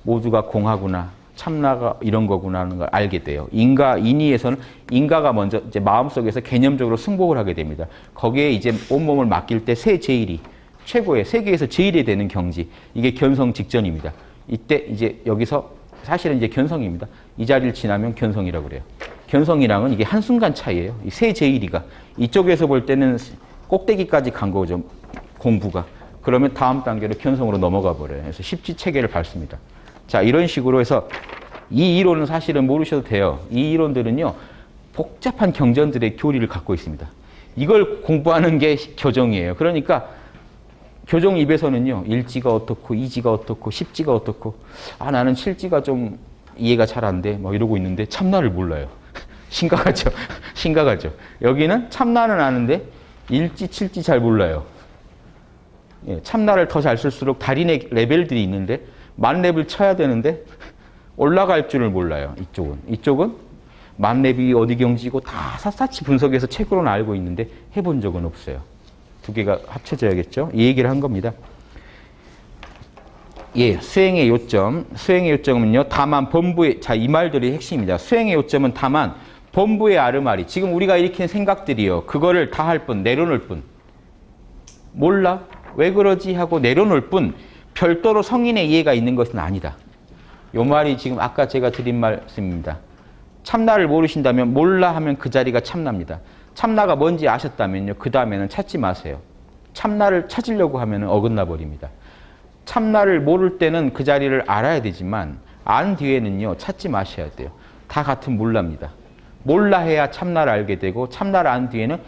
모두가 공하구나. 참나가 이런 거구나 하는 걸 알게 돼요. 인위에서는 인가가 먼저 이제 마음속에서 개념적으로 승복을 하게 됩니다. 거기에 이제 온몸을 맡길 때 세제일이 최고의 세계에서 제일이 되는 경지. 이게 견성 직전입니다. 이때 이제 여기서 사실은 이제 견성입니다. 이 자리를 지나면 견성이라고 그래요. 견성이랑은 이게 한순간 차이예요. 이 세제일이가 이쪽에서 볼 때는 꼭대기까지 간 거죠. 공부가. 그러면 다음 단계로 견성으로 넘어가 버려요. 그래서 십지 체계를 밟습니다. 자, 이런 식으로 해서 이 이론은 사실은 모르셔도 돼요. 이 이론들은요, 복잡한 경전들의 교리를 갖고 있습니다. 이걸 공부하는 게 교정이에요. 그러니까 교정 입에서는요, 일지가 어떻고, 이지가 어떻고, 십지가 어떻고, 나는 칠지가 좀 이해가 잘 안 돼. 막 이러고 있는데 참나를 몰라요. 심각하죠. 심각하죠. 여기는 참나는 아는데 일지, 칠지 잘 몰라요. 예, 참나를 더 잘 쓸수록 달인의 레벨들이 있는데 만렙을 쳐야 되는데 올라갈 줄을 몰라요. 이쪽은 만렙이 어디 경지고 다 샅샅이 분석해서 책으로는 알고 있는데 해본 적은 없어요. 두 개가 합쳐져야겠죠. 이 얘기를 한 겁니다. 예, 수행의 요점. 수행의 요점은요, 다만 범부의, 자, 이 말들이 핵심입니다. 수행의 요점은 다만 범부의 아르마리. 지금 우리가 일으킨 생각들이요, 그거를 다 할 뿐, 내려놓을 뿐. 몰라? 왜 그러지? 하고 내려놓을 뿐, 별도로 성인의 이해가 있는 것은 아니다. 요 말이 지금 아까 제가 드린 말씀입니다. 참나를 모르신다면 몰라 하면 그 자리가 참나입니다. 참나가 뭔지 아셨다면요, 그 다음에는 찾지 마세요. 참나를 찾으려고 하면 어긋나 버립니다. 참나를 모를 때는 그 자리를 알아야 되지만 안 뒤에는요, 찾지 마셔야 돼요. 다 같은 몰라입니다. 몰라 해야 참나를 알게 되고 참나를 안 뒤에는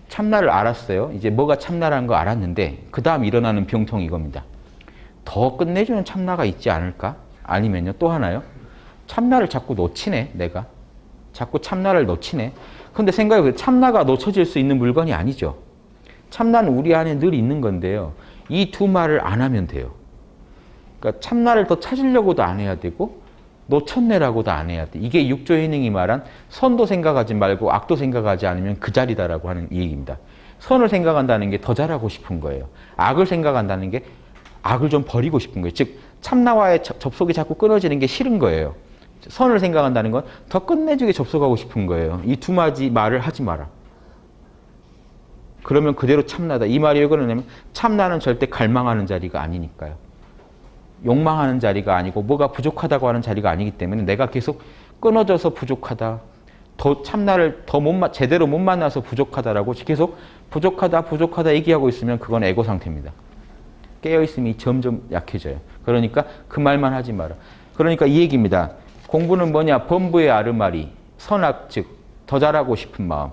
참나를 알았어요. 이제 뭐가 참나라는 거 알았는데 그 다음 일어나는 병통이 이겁니다. 더 끝내주는 참나가 있지 않을까? 아니면요, 또 하나요. 참나를 자꾸 놓치네, 내가. 자꾸 참나를 놓치네. 근데 생각해보세요. 참나가 놓쳐질 수 있는 물건이 아니죠. 참나는 우리 안에 늘 있는 건데요. 이 두 말을 안 하면 돼요. 그러니까 참나를 더 찾으려고도 안 해야 되고 놓쳤네라고도 안 해야 돼. 이게 육조해능이 말한 선도 생각하지 말고 악도 생각하지 않으면 그 자리다라고 하는 이 얘기입니다. 선을 생각한다는 게 더 잘하고 싶은 거예요. 악을 생각한다는 게 악을 좀 버리고 싶은 거예요. 즉 참나와의 접속이 자꾸 끊어지는 게 싫은 거예요. 선을 생각한다는 건 더 끝내주게 접속하고 싶은 거예요. 이 두 마디 말을 하지 마라. 그러면 그대로 참나다. 이 말이 왜 그러냐면 참나는 절대 갈망하는 자리가 아니니까요. 욕망하는 자리가 아니고 뭐가 부족하다고 하는 자리가 아니기 때문에 내가 계속 끊어져서 부족하다. 더 참나를 더 제대로 못 만나서 부족하다라고 계속 부족하다 얘기하고 있으면 그건 에고 상태입니다. 깨어있음이 점점 약해져요. 그러니까 그 말만 하지 마라. 그러니까 이 얘기입니다. 공부는 뭐냐? 범부의 아르마리, 선악 즉 더 잘하고 싶은 마음,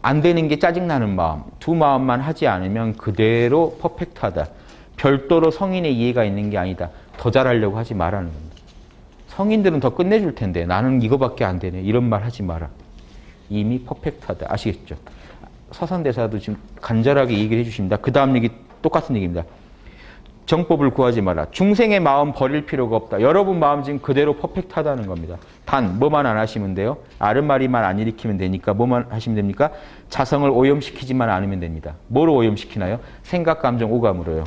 안 되는 게 짜증나는 마음, 두 마음만 하지 않으면 그대로 퍼펙트하다. 별도로 성인의 이해가 있는 게 아니다. 더 잘하려고 하지 말라는 겁니다. 성인들은 더 끝내줄 텐데 나는 이거밖에 안 되네. 이런 말 하지 마라. 이미 퍼펙트하다. 아시겠죠? 서산대사도 지금 간절하게 얘기를 해주십니다. 그 다음 얘기 똑같은 얘기입니다. 정법을 구하지 마라. 중생의 마음 버릴 필요가 없다. 여러분 마음 지금 그대로 퍼펙트하다는 겁니다. 단 뭐만 안 하시면 돼요. 아른마리만 안 일으키면 되니까 뭐만 하시면 됩니까? 자성을 오염시키지만 않으면 됩니다. 뭐로 오염시키나요? 생각, 감정, 오감으로요.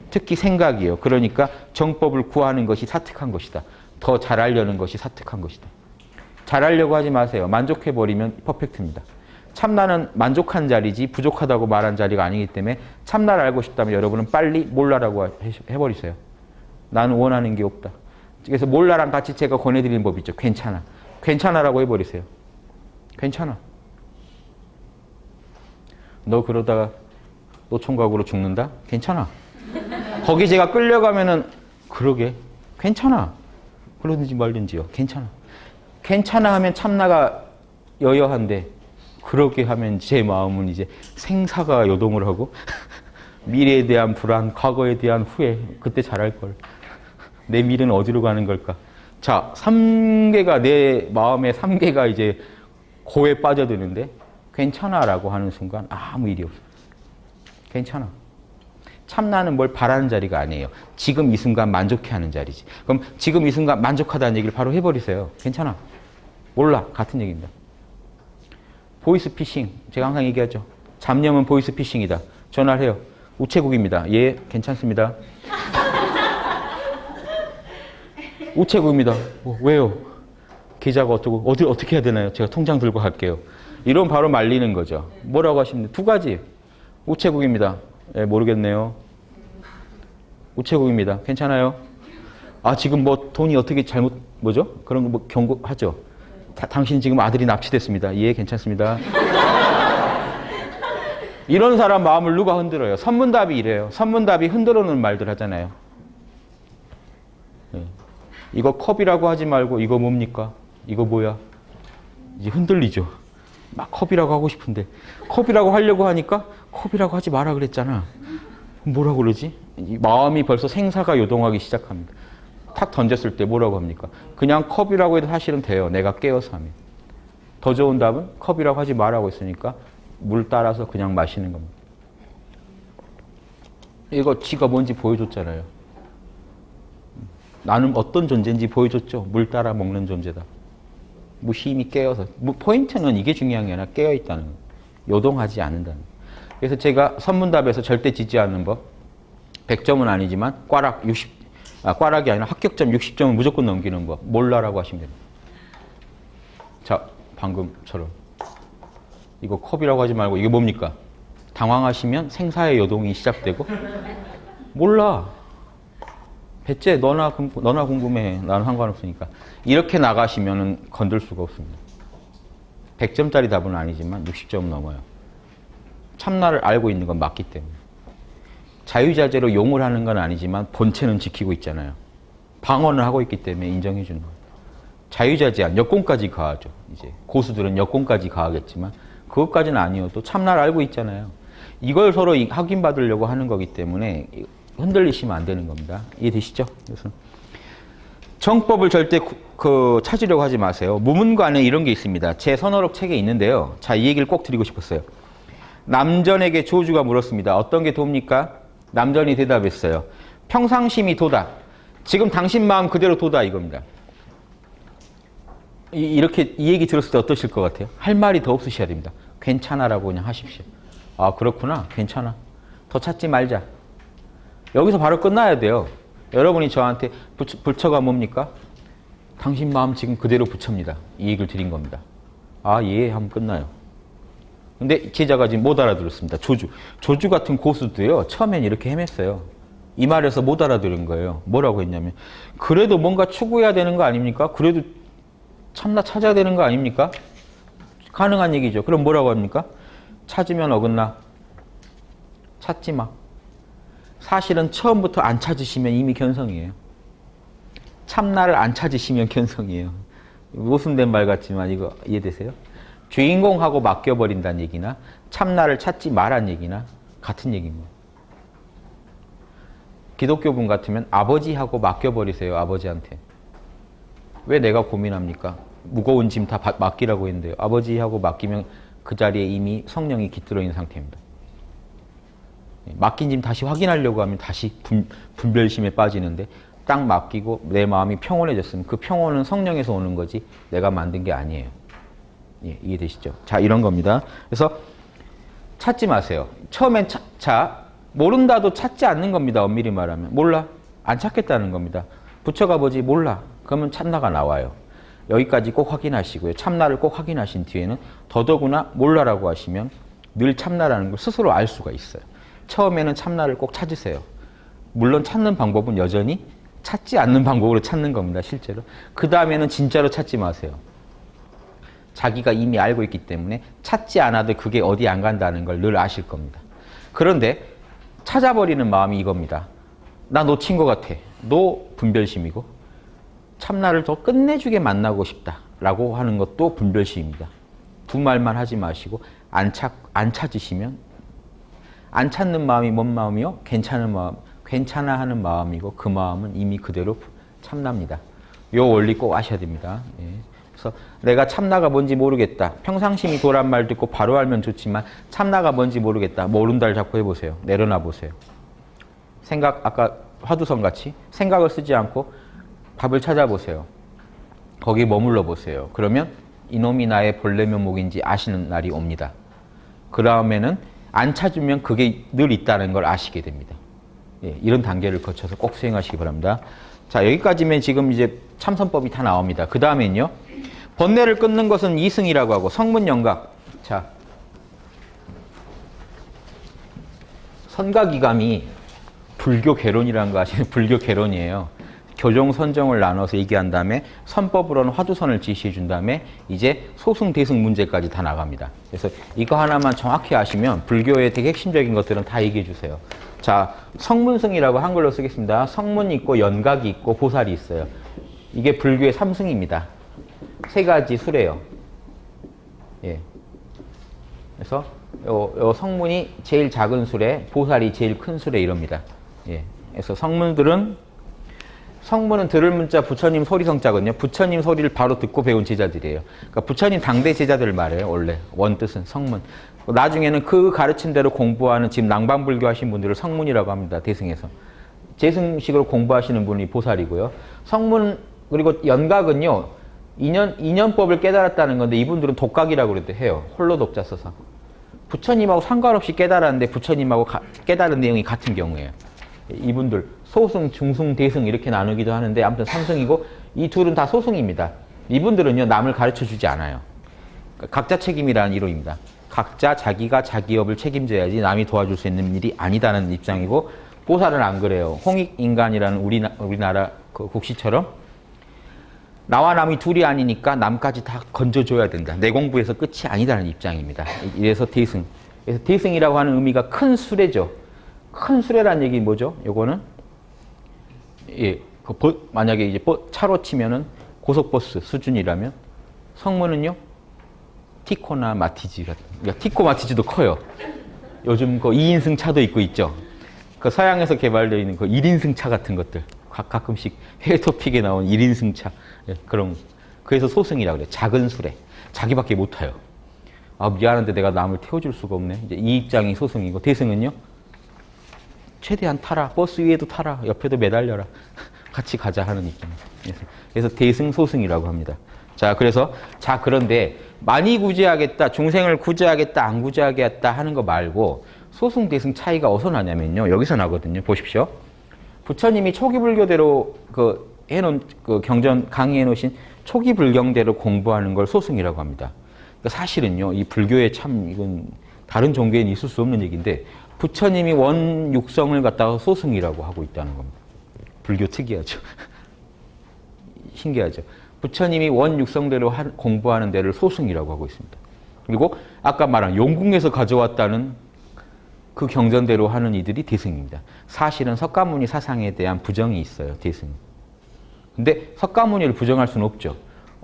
특히 생각이에요. 그러니까 정법을 구하는 것이 사특한 것이다. 더 잘하려는 것이 사특한 것이다. 잘하려고 하지 마세요. 만족해버리면 퍼펙트입니다. 참나는 만족한 자리지 부족하다고 말한 자리가 아니기 때문에 참나를 알고 싶다면 여러분은 빨리 몰라라고 해버리세요. 나는 원하는 게 없다. 그래서 몰라랑 같이 제가 권해드리는 법이 있죠. 괜찮아. 괜찮아라고 해버리세요. 괜찮아. 너 그러다가 노총각으로 죽는다? 괜찮아. 거기 제가 끌려가면은 그러게. 괜찮아. 그러든지 말든지요. 괜찮아. 괜찮아 하면 참나가 여여한데 그렇게 하면 제 마음은 이제 생사가 요동을 하고 미래에 대한 불안, 과거에 대한 후회, 그때 잘할 걸. 내 미래는 어디로 가는 걸까? 자, 3개가 내 마음의 3개가 이제 고에 빠져드는데 괜찮아라고 하는 순간 아무 일이 없어. 괜찮아. 참나는 뭘 바라는 자리가 아니에요. 지금 이 순간 만족해하는 자리지. 그럼 지금 이 순간 만족하다는 얘기를 바로 해버리세요. 괜찮아. 몰라. 같은 얘기입니다. 보이스피싱. 제가 항상 얘기하죠. 잡념은 보이스피싱이다. 전화를 해요. 우체국입니다. 예, 괜찮습니다. 우체국입니다. 왜요? 계좌가 어떻게 해야 되나요? 제가 통장 들고 갈게요. 이러면 바로 말리는 거죠. 뭐라고 하시면 두 가지. 우체국입니다. 예, 모르겠네요. 우체국입니다. 괜찮아요? 아, 지금 뭐 돈이 어떻게 뭐죠? 그런 거 뭐 경고하죠? 당신 지금 아들이 납치됐습니다. 예, 괜찮습니다. 이런 사람 마음을 누가 흔들어요? 선문답이 이래요. 선문답이 흔들어 놓은 말들 하잖아요. 네. 이거 컵이라고 하지 말고 이거 뭡니까? 이거 뭐야? 이제 흔들리죠. 막 컵이라고 하고 싶은데 컵이라고 하려고 하니까 컵이라고 하지 마라 그랬잖아. 뭐라고 그러지? 이 마음이 벌써 생사가 요동하기 시작합니다. 탁 던졌을 때 뭐라고 합니까? 그냥 컵이라고 해도 사실은 돼요. 내가 깨어서 하면. 더 좋은 답은 컵이라고 하지 말라고 했으니까 물 따라서 그냥 마시는 겁니다. 이거 지가 뭔지 보여줬잖아요. 나는 어떤 존재인지 보여줬죠. 물 따라 먹는 존재다. 무심히 깨어서. 포인트는 이게 중요한 게 아니라 깨어있다는 거예요. 요동하지 않는다는 거예요. 그래서 제가 선문답에서 절대 지지 않는 법, 100점은 아니지만 꽈락이 아니라 합격점 60점은 무조건 넘기는 법, 몰라라고 하시면 됩니다. 자, 방금처럼 이거 컵이라고 하지 말고 이게 뭡니까? 당황하시면 생사의 요동이 시작되고 몰라. 배째 너나 궁금해. 나는 상관없으니까. 이렇게 나가시면 건들 수가 없습니다. 100점짜리 답은 아니지만 60점은 넘어요. 참나를 알고 있는 건 맞기 때문에. 자유자재로 용을 하는 건 아니지만 본체는 지키고 있잖아요. 방어는 하고 있기 때문에 인정해 주는 거예요. 자유자재한 여건까지 가하죠. 이제 고수들은 여건까지 가하겠지만 그것까지는 아니어도 참나를 알고 있잖아요. 이걸 서로 확인받으려고 하는 거기 때문에 흔들리시면 안 되는 겁니다. 이해되시죠? 그래서 정법을 절대 찾으려고 하지 마세요. 무문관에 이런 게 있습니다. 제 선어록 책에 있는데요. 자, 이 얘기를 꼭 드리고 싶었어요. 남전에게 조주가 물었습니다. 어떤 게 도입니까? 남전이 대답했어요. 평상심이 도다. 지금 당신 마음 그대로 도다 이겁니다. 이렇게 이 얘기 들었을 때 어떠실 것 같아요? 할 말이 더 없으셔야 됩니다. 괜찮아라고 그냥 하십시오. 아, 그렇구나. 괜찮아. 더 찾지 말자. 여기서 바로 끝나야 돼요. 여러분이 저한테 부처가 뭡니까? 당신 마음 지금 그대로 부처입니다. 이 얘기를 드린 겁니다. 아, 예 하면 끝나요. 근데 제자가 지금 못 알아들었습니다. 조주 같은 고수도요. 처음엔 이렇게 헤맸어요. 이 말에서 못 알아들은 거예요. 뭐라고 했냐면 그래도 뭔가 추구해야 되는 거 아닙니까? 그래도 참나 찾아야 되는 거 아닙니까? 가능한 얘기죠. 그럼 뭐라고 합니까? 찾으면 어긋나. 찾지 마. 사실은 처음부터 안 찾으시면 이미 견성이에요. 참나를 안 찾으시면 견성이에요. 모순된 말 같지만 이거 이해되세요? 주인공하고 맡겨버린다는 얘기나 참나를 찾지 말란 얘기나 같은 얘기입니다. 기독교분 같으면 아버지하고 맡겨버리세요. 아버지한테. 왜 내가 고민합니까? 무거운 짐 다 맡기라고 했는데요. 아버지하고 맡기면 그 자리에 이미 성령이 깃들어 있는 상태입니다. 맡긴 짐 다시 확인하려고 하면 다시 분별심에 빠지는데 딱 맡기고 내 마음이 평온해졌으면 그 평온은 성령에서 오는 거지 내가 만든 게 아니에요. 예, 이해되시죠? 자, 이런 겁니다. 그래서 찾지 마세요. 처음엔 모른다도 찾지 않는 겁니다. 엄밀히 말하면. 몰라. 안 찾겠다는 겁니다. 부처가 뭐지? 몰라. 그러면 참나가 나와요. 여기까지 꼭 확인하시고요. 참나를 꼭 확인하신 뒤에는 더더구나 몰라라고 하시면 늘 참나라는 걸 스스로 알 수가 있어요. 처음에는 참나를 꼭 찾으세요. 물론 찾는 방법은 여전히 찾지 않는 방법으로 찾는 겁니다. 실제로. 그 다음에는 진짜로 찾지 마세요. 자기가 이미 알고 있기 때문에 찾지 않아도 그게 어디 안 간다는 걸 늘 아실 겁니다. 그런데 찾아버리는 마음이 이겁니다. 나 놓친 것 같아. 너 분별심이고 참나를 더 끝내주게 만나고 싶다라고 하는 것도 분별심입니다. 두 말만 하지 마시고 안 찾으시면 안 찾는 마음이 뭔 마음이요? 괜찮은 마음, 괜찮아 하는 마음이고 그 마음은 이미 그대로 참나입니다. 요 원리 꼭 아셔야 됩니다. 예. 그래서 내가 참나가 뭔지 모르겠다. 평상심이 도란 말 듣고 바로 알면 좋지만 참나가 뭔지 모르겠다. 모른다를 자꾸 해보세요. 내려놔 보세요. 생각, 아까 화두성 같이 생각을 쓰지 않고 답을 찾아보세요. 거기 머물러 보세요. 그러면 이놈이 나의 본래 면목인지 아시는 날이 옵니다. 그 다음에는 안 찾으면 그게 늘 있다는 걸 아시게 됩니다. 예, 이런 단계를 거쳐서 꼭 수행하시기 바랍니다. 자, 여기까지면 지금 이제 참선법이 다 나옵니다. 그 다음엔요. 번뇌를 끊는 것은 이승이라고 하고 성문영각. 자, 선각이감이 불교 개론이라는 거 아시는 불교 개론이에요. 교종 선정을 나눠서 얘기한 다음에 선법으로는 화두선을 지시해 준 다음에 이제 소승 대승 문제까지 다 나갑니다. 그래서 이거 하나만 정확히 아시면 불교의 되게 핵심적인 것들은 다 얘기해 주세요. 자, 성문승이라고 한글로 쓰겠습니다. 성문이 있고 연각이 있고 보살이 있어요. 이게 불교의 삼승입니다. 세 가지 수래요. 예. 그래서 요 성문이 제일 작은 수래, 보살이 제일 큰 수래 이럽니다. 예. 그래서 성문은 들을 문자 부처님 소리성자거든요. 부처님 소리를 바로 듣고 배운 제자들이에요. 그러니까 부처님 당대 제자들을 말해요. 원래 원뜻은 성문. 나중에는 그 가르친 대로 공부하는 지금 낭방불교 하신 분들을 성문이라고 합니다. 대승에서. 재승식으로 공부하시는 분이 보살이고요. 성문 그리고 연각은요. 인연법을 깨달았다는 건데 이분들은 독각이라고 그래도 해요. 홀로 독자 써서. 부처님하고 상관없이 깨달았는데 부처님하고 깨달은 내용이 같은 경우예요. 이분들 소승, 중승, 대승 이렇게 나누기도 하는데 아무튼 삼승이고 이 둘은 다 소승입니다. 이분들은요 남을 가르쳐주지 않아요. 각자 책임이라는 이론입니다. 각자 자기가 자기 업을 책임져야지 남이 도와줄 수 있는 일이 아니다는 입장이고 보살은 안 그래요. 홍익인간이라는 우리나라 그 국시처럼 나와 남이 둘이 아니니까 남까지 다 건져줘야 된다. 내 공부에서 끝이 아니다는 입장입니다. 이래서 대승. 그래서 대승이라고 하는 의미가 큰 수레죠. 큰 수레란 얘기 뭐죠? 요거는 예, 만약에 이제 차로 치면은 고속버스 수준이라면 성문은요 티코나 마티즈 같은. 그러니까 티코 마티즈도 커요. 요즘 그 2인승 차도 있고 있죠. 그 서양에서 개발되어 있는 그 1인승 차 같은 것들. 가끔씩 해외 토픽에 나온 1인승 차. 예, 그런. 그래서 소승이라고 그래요. 작은 수레. 자기밖에 못 타요. 아, 미안한데 내가 남을 태워줄 수가 없네. 이제 이 입장이 소승이고 대승은요. 최대한 타라. 버스 위에도 타라. 옆에도 매달려라. 같이 가자 하는 입장이죠. 그래서 대승, 소승이라고 합니다. 자, 그런데 많이 구제하겠다, 중생을 구제하겠다, 안 구제하겠다 하는 거 말고 소승, 대승 차이가 어디서 나냐면요. 여기서 나거든요. 보십시오. 부처님이 초기 불교대로 경전 강의해 놓으신 초기 불경대로 공부하는 걸 소승이라고 합니다. 그러니까 사실은요, 이 불교에 참 이건 다른 종교에는 있을 수 없는 얘기인데 부처님이 원육성을 갖다가 소승이라고 하고 있다는 겁니다. 불교 특이하죠. 신기하죠. 부처님이 원육성대로 공부하는 데를 소승이라고 하고 있습니다. 그리고 아까 말한 용궁에서 가져왔다는 그 경전대로 하는 이들이 대승입니다. 사실은 석가모니 사상에 대한 부정이 있어요. 대승. 근데 석가모니를 부정할 수는 없죠.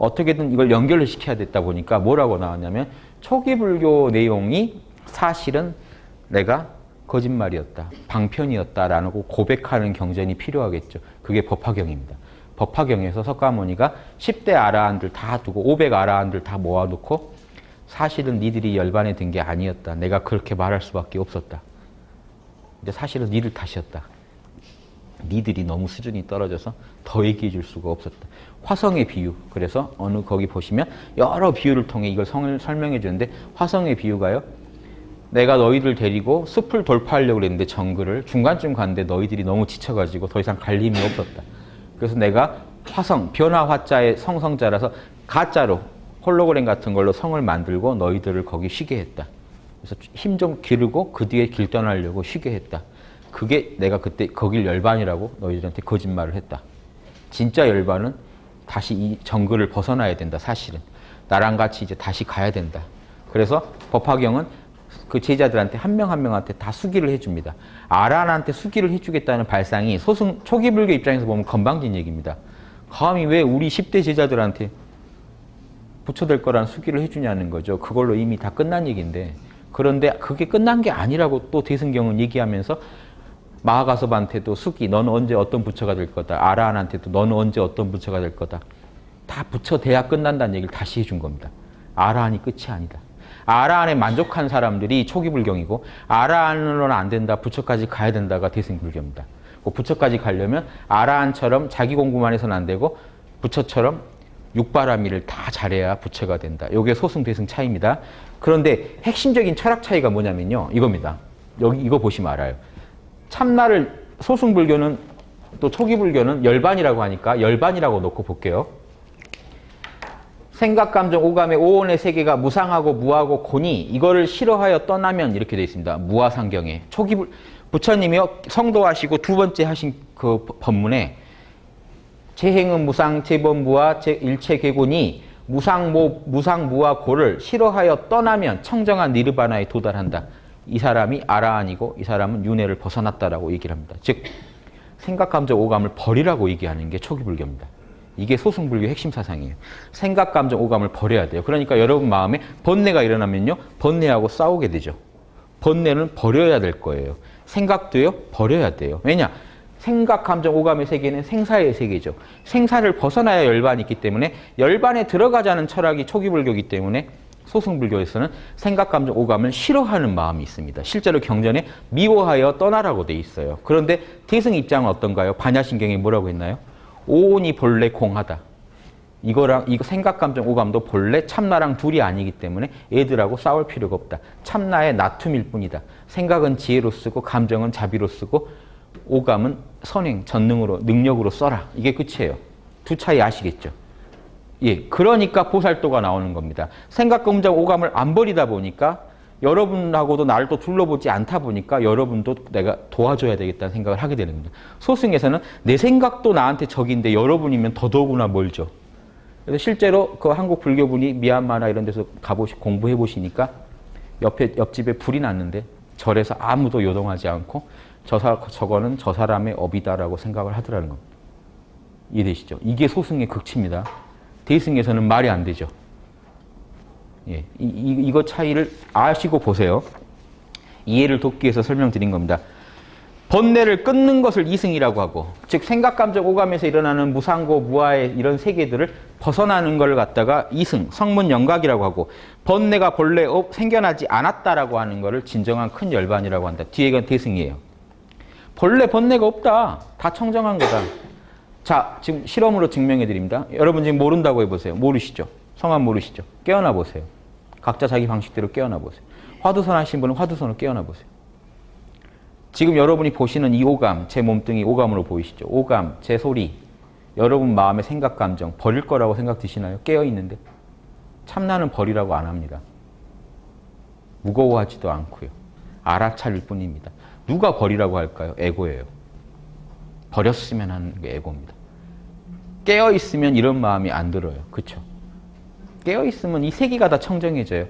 어떻게든 이걸 연결을 시켜야 됐다 보니까 뭐라고 나왔냐면 초기 불교 내용이 사실은 내가 거짓말이었다, 방편이었다라고 고백하는 경전이 필요하겠죠. 그게 법화경입니다. 법화경에서 석가모니가 10대 아라한들 다 두고 500 아라한들 다 모아놓고 사실은 니들이 열반에 든 게 아니었다. 내가 그렇게 말할 수밖에 없었다. 근데 사실은 니들 탓이었다. 니들이 너무 수준이 떨어져서 더 얘기해 줄 수가 없었다. 화성의 비유. 그래서 어느 거기 보시면 여러 비유를 통해 이걸 설명해 주는데 화성의 비유가요. 내가 너희들 데리고 숲을 돌파하려고 그랬는데 정글을 중간쯤 갔는데 너희들이 너무 지쳐가지고 더 이상 갈 힘이 없었다. 그래서 내가 화성, 변화 화자의 성성자라서 가짜로 홀로그램 같은 걸로 성을 만들고 너희들을 거기 쉬게 했다. 그래서 힘 좀 기르고 그 뒤에 길 떠나려고 쉬게 했다. 그게 내가 그때 거길 열반이라고 너희들한테 거짓말을 했다. 진짜 열반은 다시 이 정글을 벗어나야 된다. 사실은 나랑 같이 이제 다시 가야 된다. 그래서 법화경은 그 제자들한테 한 명 한 명한테 다 수기를 해줍니다. 아란한테 수기를 해주겠다는 발상이 초기 불교 입장에서 보면 건방진 얘기입니다. 감히 왜 우리 10대 제자들한테 부처될 거라는 수기를 해주냐는 거죠. 그걸로 이미 다 끝난 얘기인데, 그런데 그게 끝난 게 아니라고 또 대승경은 얘기하면서 마하가섭한테도 수기, 너는 언제 어떤 부처가 될 거다. 아라한한테도 너는 언제 어떤 부처가 될 거다. 다 부처 돼야 끝난다는 얘기를 다시 해준 겁니다. 아라한이 끝이 아니다. 아라한에 만족한 사람들이 초기 불경이고, 아라한으로는 안 된다, 부처까지 가야 된다가 대승불교입니다. 부처까지 가려면 아라한처럼 자기 공부만 해서는 안 되고 부처처럼 육바라밀을 다 잘해야 부처가 된다. 이게 소승 대승 차이입니다. 그런데 핵심적인 철학 차이가 뭐냐면요, 이겁니다. 여기 이거 보시면 알아요. 참나를 소승 불교는 또 초기 불교는 열반이라고 하니까 열반이라고 놓고 볼게요. 생각, 감정, 오감의 오온의 세계가 무상하고 무하고 고니 이거를 싫어하여 떠나면 이렇게 되어 있습니다. 무아상경에 초기 부처님이요 성도하시고 두 번째 하신 그 법문에 재행은 무상, 재범무아, 일체 개고니 무상 무아 고를 싫어하여 떠나면 청정한 니르바나에 도달한다. 이 사람이 아라한이고 이 사람은 윤회를 벗어났다라고 얘기를 합니다. 즉 생각, 감정, 오감을 버리라고 얘기하는 게 초기 불교입니다. 이게 소승불교의 핵심 사상이에요. 생각, 감정, 오감을 버려야 돼요. 그러니까 여러분 마음에 번뇌가 일어나면요, 번뇌하고 싸우게 되죠. 번뇌는 버려야 될 거예요. 생각도요, 버려야 돼요. 왜냐? 생각, 감정, 오감의 세계는 생사의 세계죠. 생사를 벗어나야 열반이 있기 때문에 열반에 들어가자는 철학이 초기 불교이기 때문에 소승불교에서는 생각, 감정, 오감을 싫어하는 마음이 있습니다. 실제로 경전에 미워하여 떠나라고 돼 있어요. 그런데 대승 입장은 어떤가요? 반야신경에 뭐라고 했나요? 오온이 본래 공하다. 이거 생각, 감정, 오감도 본래 참나랑 둘이 아니기 때문에 애들하고 싸울 필요가 없다. 참나의 나툼일 뿐이다. 생각은 지혜로 쓰고 감정은 자비로 쓰고 오감은 선행, 전능으로, 능력으로 써라. 이게 끝이에요. 두 차이 아시겠죠? 예, 그러니까 보살도가 나오는 겁니다. 생각, 감정, 오감을 안 버리다 보니까 여러분하고도 나를 또 둘러보지 않다 보니까 여러분도 내가 도와줘야 되겠다는 생각을 하게 되는 겁니다. 소승에서는 내 생각도 나한테 적인데 여러분이면 더더구나 멀죠. 그래서 실제로 그 한국 불교분이 미얀마나 이런 데서 공부해 보시니까 옆집에 불이 났는데 절에서 아무도 요동하지 않고 저거는 저 사람의 업이다라고 생각을 하더라는 겁니다. 이해되시죠? 이게 소승의 극치입니다. 대승에서는 말이 안 되죠. 예, 이거 차이를 아시고 보세요. 이해를 돕기 위해서 설명드린 겁니다. 번뇌를 끊는 것을 이승이라고 하고, 즉 생각, 감정, 오감에서 일어나는 무상고, 무아의 이런 세계들을 벗어나는 걸 갖다가 이승, 성문 영각이라고 하고, 번뇌가 본래 생겨나지 않았다라고 하는 것을 진정한 큰 열반이라고 한다. 뒤에 건 대승이에요. 본래 번뇌가 없다. 다 청정한 거다. 자, 지금 실험으로 증명해 드립니다. 여러분 지금 모른다고 해보세요. 모르시죠? 성함 모르시죠? 깨어나 보세요. 각자 자기 방식대로 깨어나 보세요. 화두선 하신 분은 화두선으로 깨어나 보세요. 지금 여러분이 보시는 이 오감, 제 몸뚱이 오감으로 보이시죠? 오감, 제 소리, 여러분 마음의 생각, 감정 버릴 거라고 생각 드시나요? 깨어있는데. 참나는 버리라고 안 합니다. 무거워하지도 않고요. 알아차릴 뿐입니다. 누가 버리라고 할까요? 에고예요. 버렸으면 하는 게 에고입니다. 깨어있으면 이런 마음이 안 들어요. 그렇죠? 깨어있으면 이 세계가 다 청정해져요.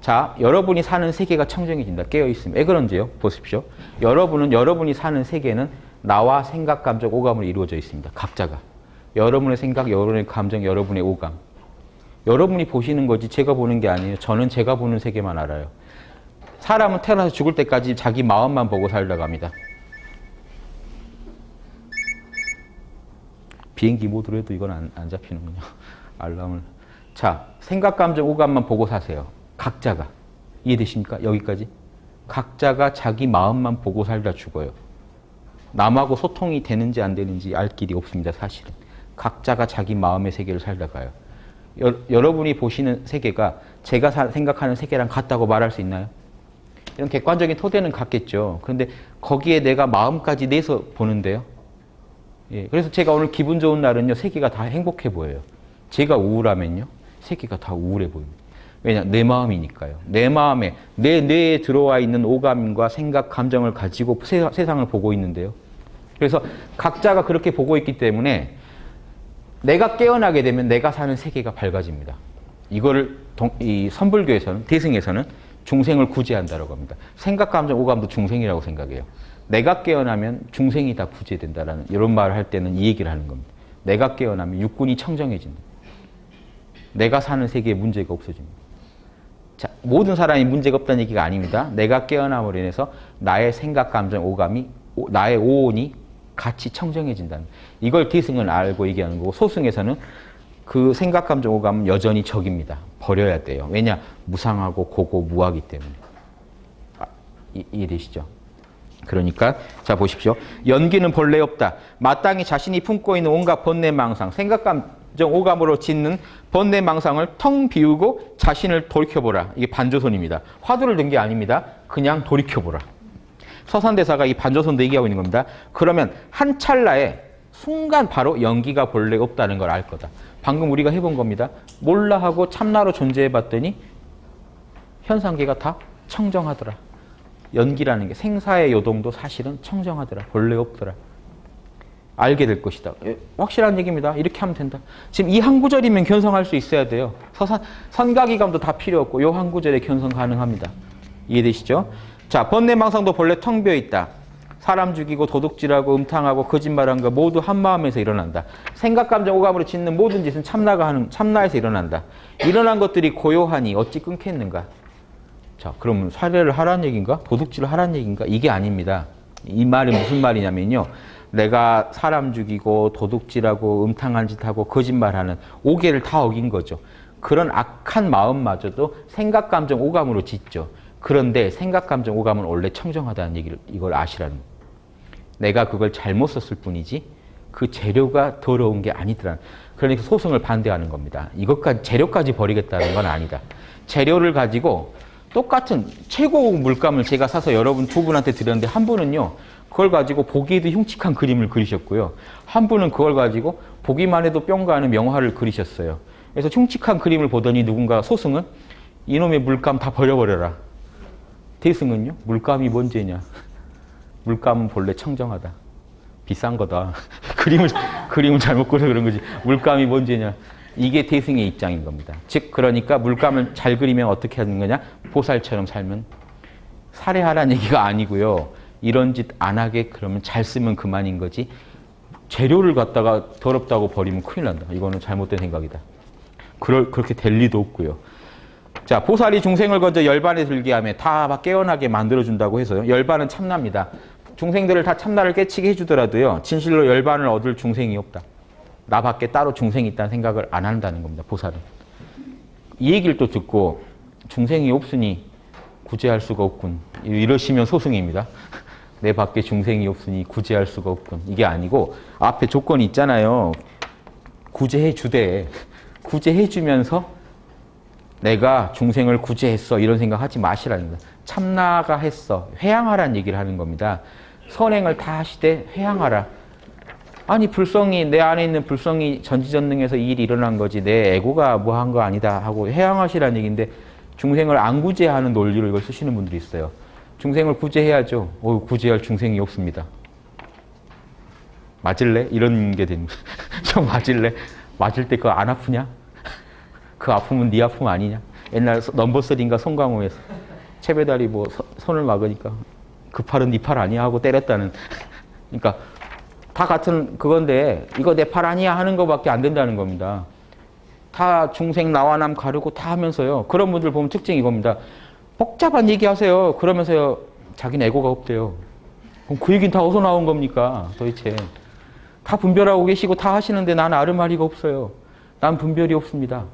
자, 여러분이 사는 세계가 청정해진다. 깨어있으면. 왜 그런지요? 보십시오. 여러분이 사는 세계는 나와 생각, 감정, 오감으로 이루어져 있습니다. 각자가. 여러분의 생각, 여러분의 감정, 여러분의 오감. 여러분이 보시는 거지 제가 보는 게 아니에요. 저는 제가 보는 세계만 알아요. 사람은 태어나서 죽을 때까지 자기 마음만 보고 살다가 합니다. 비행기 모드로 해도 이건 안 잡히는군요. 알람을. 자, 생각, 감정, 오감만 보고 사세요. 각자가. 이해되십니까? 여기까지. 각자가 자기 마음만 보고 살다 죽어요. 남하고 소통이 되는지 안 되는지 알 길이 없습니다. 사실은. 각자가 자기 마음의 세계를 살다 가요. 여러분이 보시는 세계가 제가 생각하는 세계랑 같다고 말할 수 있나요? 이런 객관적인 토대는 같겠죠. 그런데 거기에 내가 마음까지 내서 보는데요. 예, 그래서 제가 오늘 기분 좋은 날은요, 세계가 다 행복해 보여요. 제가 우울하면요, 세계가 다 우울해 보입니다. 왜냐? 내 마음이니까요. 내 마음에, 내 뇌에 들어와 있는 오감과 생각, 감정을 가지고 세상을 보고 있는데요. 그래서 각자가 그렇게 보고 있기 때문에 내가 깨어나게 되면 내가 사는 세계가 밝아집니다. 이거를 이 선불교에서는, 대승에서는 중생을 구제한다라고 합니다. 생각, 감정, 오감도 중생이라고 생각해요. 내가 깨어나면 중생이 다 구제된다라는 이런 말을 할 때는 이 얘기를 하는 겁니다. 내가 깨어나면 육군이 청정해진다. 내가 사는 세계에 문제가 없어집니다. 자, 모든 사람이 문제가 없다는 얘기가 아닙니다. 내가 깨어남으로 인해서 나의 생각, 감정, 오감이, 나의 오온이 같이 청정해진다는, 이걸 대승은 알고 얘기하는 거고, 소승에서는 그 생각, 감정, 오감은 여전히 적입니다. 버려야 돼요. 왜냐? 무상하고 고고무하기 때문에. 이해되시죠? 그러니까 자 보십시오. 연기는 본래 없다. 마땅히 자신이 품고 있는 온갖 번뇌망상, 생각, 감정, 오감으로 짓는 번뇌망상을 텅 비우고 자신을 돌이켜보라. 이게 반조선입니다. 화두를 든 게 아닙니다. 그냥 돌이켜보라. 서산대사가 이 반조선도 얘기하고 있는 겁니다. 그러면 한 찰나에 순간 바로 연기가 본래 없다는 걸 알 거다. 방금 우리가 해본 겁니다. 몰라 하고 참나로 존재해봤더니 현상계가 다 청정하더라. 연기라는 게, 생사의 요동도 사실은 청정하더라. 본래 없더라. 알게 될 것이다. 확실한 얘기입니다. 이렇게 하면 된다. 지금 이 한 구절이면 견성할 수 있어야 돼요. 선가기감도 다 필요 없고 이 한 구절에 견성 가능합니다. 이해되시죠? 자, 번뇌망상도 본래 텅 비어 있다. 사람 죽이고 도둑질하고 음탕하고 거짓말한 거 모두 한 마음에서 일어난다. 생각, 감정, 오감으로 짓는 모든 짓은 참나에서 일어난다. 일어난 것들이 고요하니 어찌 끊겠는가? 자, 그러면 살해를 하라는 얘기인가? 도둑질을 하라는 얘기인가? 이게 아닙니다. 이 말이 무슨 말이냐면요. 내가 사람 죽이고 도둑질하고 음탕한 짓하고 거짓말하는 5개를 다 어긴 거죠. 그런 악한 마음마저도 생각, 감정, 오감으로 짓죠. 그런데 생각, 감정, 오감은 원래 청정하다는 얘기를, 이걸 아시라는 거예요. 내가 그걸 잘못 썼을 뿐이지 그 재료가 더러운 게 아니더라. 그러니까 소승을 반대하는 겁니다. 이것까지, 재료까지 버리겠다는 건 아니다. 재료를 가지고 똑같은 최고 물감을 제가 사서 여러분 두 분한테 드렸는데, 한 분은요 그걸 가지고 보기에도 흉측한 그림을 그리셨고요, 한 분은 그걸 가지고 보기만 해도 뿅 가는 명화를 그리셨어요. 그래서 흉측한 그림을 보더니 누군가, 소승은 이놈의 물감 다 버려버려라. 대승은요, 물감이 뭔 죄냐, 물감은 본래 청정하다. 비싼 거다. 그림을 잘못 그려서 그런 거지. 물감이 뭔 죄냐. 이게 대승의 입장인 겁니다. 즉, 그러니까 물감을 잘 그리면 어떻게 하는 거냐? 보살처럼 살면, 살해하라는 얘기가 아니고요. 이런 짓 안 하게 그러면 잘 쓰면 그만인 거지. 재료를 갖다가 더럽다고 버리면 큰일 난다. 이거는 잘못된 생각이다. 그렇게 될 리도 없고요. 자, 보살이 중생을 건져 열반에 들게 하며 다 깨어나게 만들어준다고 해서요. 열반은 참나입니다. 중생들을 다 참나를 깨치게 해주더라도요, 진실로 열반을 얻을 중생이 없다. 나 밖에 따로 중생이 있다는 생각을 안 한다는 겁니다, 보살은. 이 얘기를 또 듣고 중생이 없으니 구제할 수가 없군, 이러시면 소승입니다. 내 밖에 중생이 없으니 구제할 수가 없군. 이게 아니고 앞에 조건이 있잖아요. 구제해 주되, 구제해 주면서 내가 중생을 구제했어 이런 생각하지 마시라는 거예요. 참나가 했어, 회양하라는 얘기를 하는 겁니다. 선행을 다 하시되 회양하라. 아니, 불성이, 내 안에 있는 불성이 전지전능해서 이 일이 일어난 거지 내 에고가 뭐 한 거 아니다 하고 회양하시라는 얘기인데, 중생을 안 구제하는 논리로 이걸 쓰시는 분들이 있어요. 중생을 구제해야죠. 구제할 중생이 없습니다. 맞을래? 이런 게 되는 거예요. 저 맞을래? 맞을 때 그거 안 아프냐? 그 아픔은 네 아픔 아니냐? 옛날 넘버3인가 송강호에서 채배달이 뭐 손을 막으니까 그 팔은 네 팔 아니야 하고 때렸다는. 그러니까 다 같은 그건데 이거 내 팔 아니야 하는 거밖에 안 된다는 겁니다. 다 중생 나와남 가르고 다 하면서요. 그런 분들 보면 특징이 이겁니다. 복잡한 얘기 하세요. 그러면서요. 자기는 에고가 없대요. 그럼 그 얘기는 다 어디서 나온 겁니까? 도대체. 다 분별하고 계시고 다 하시는데 나는 아르마리가 없어요. 난 분별이 없습니다.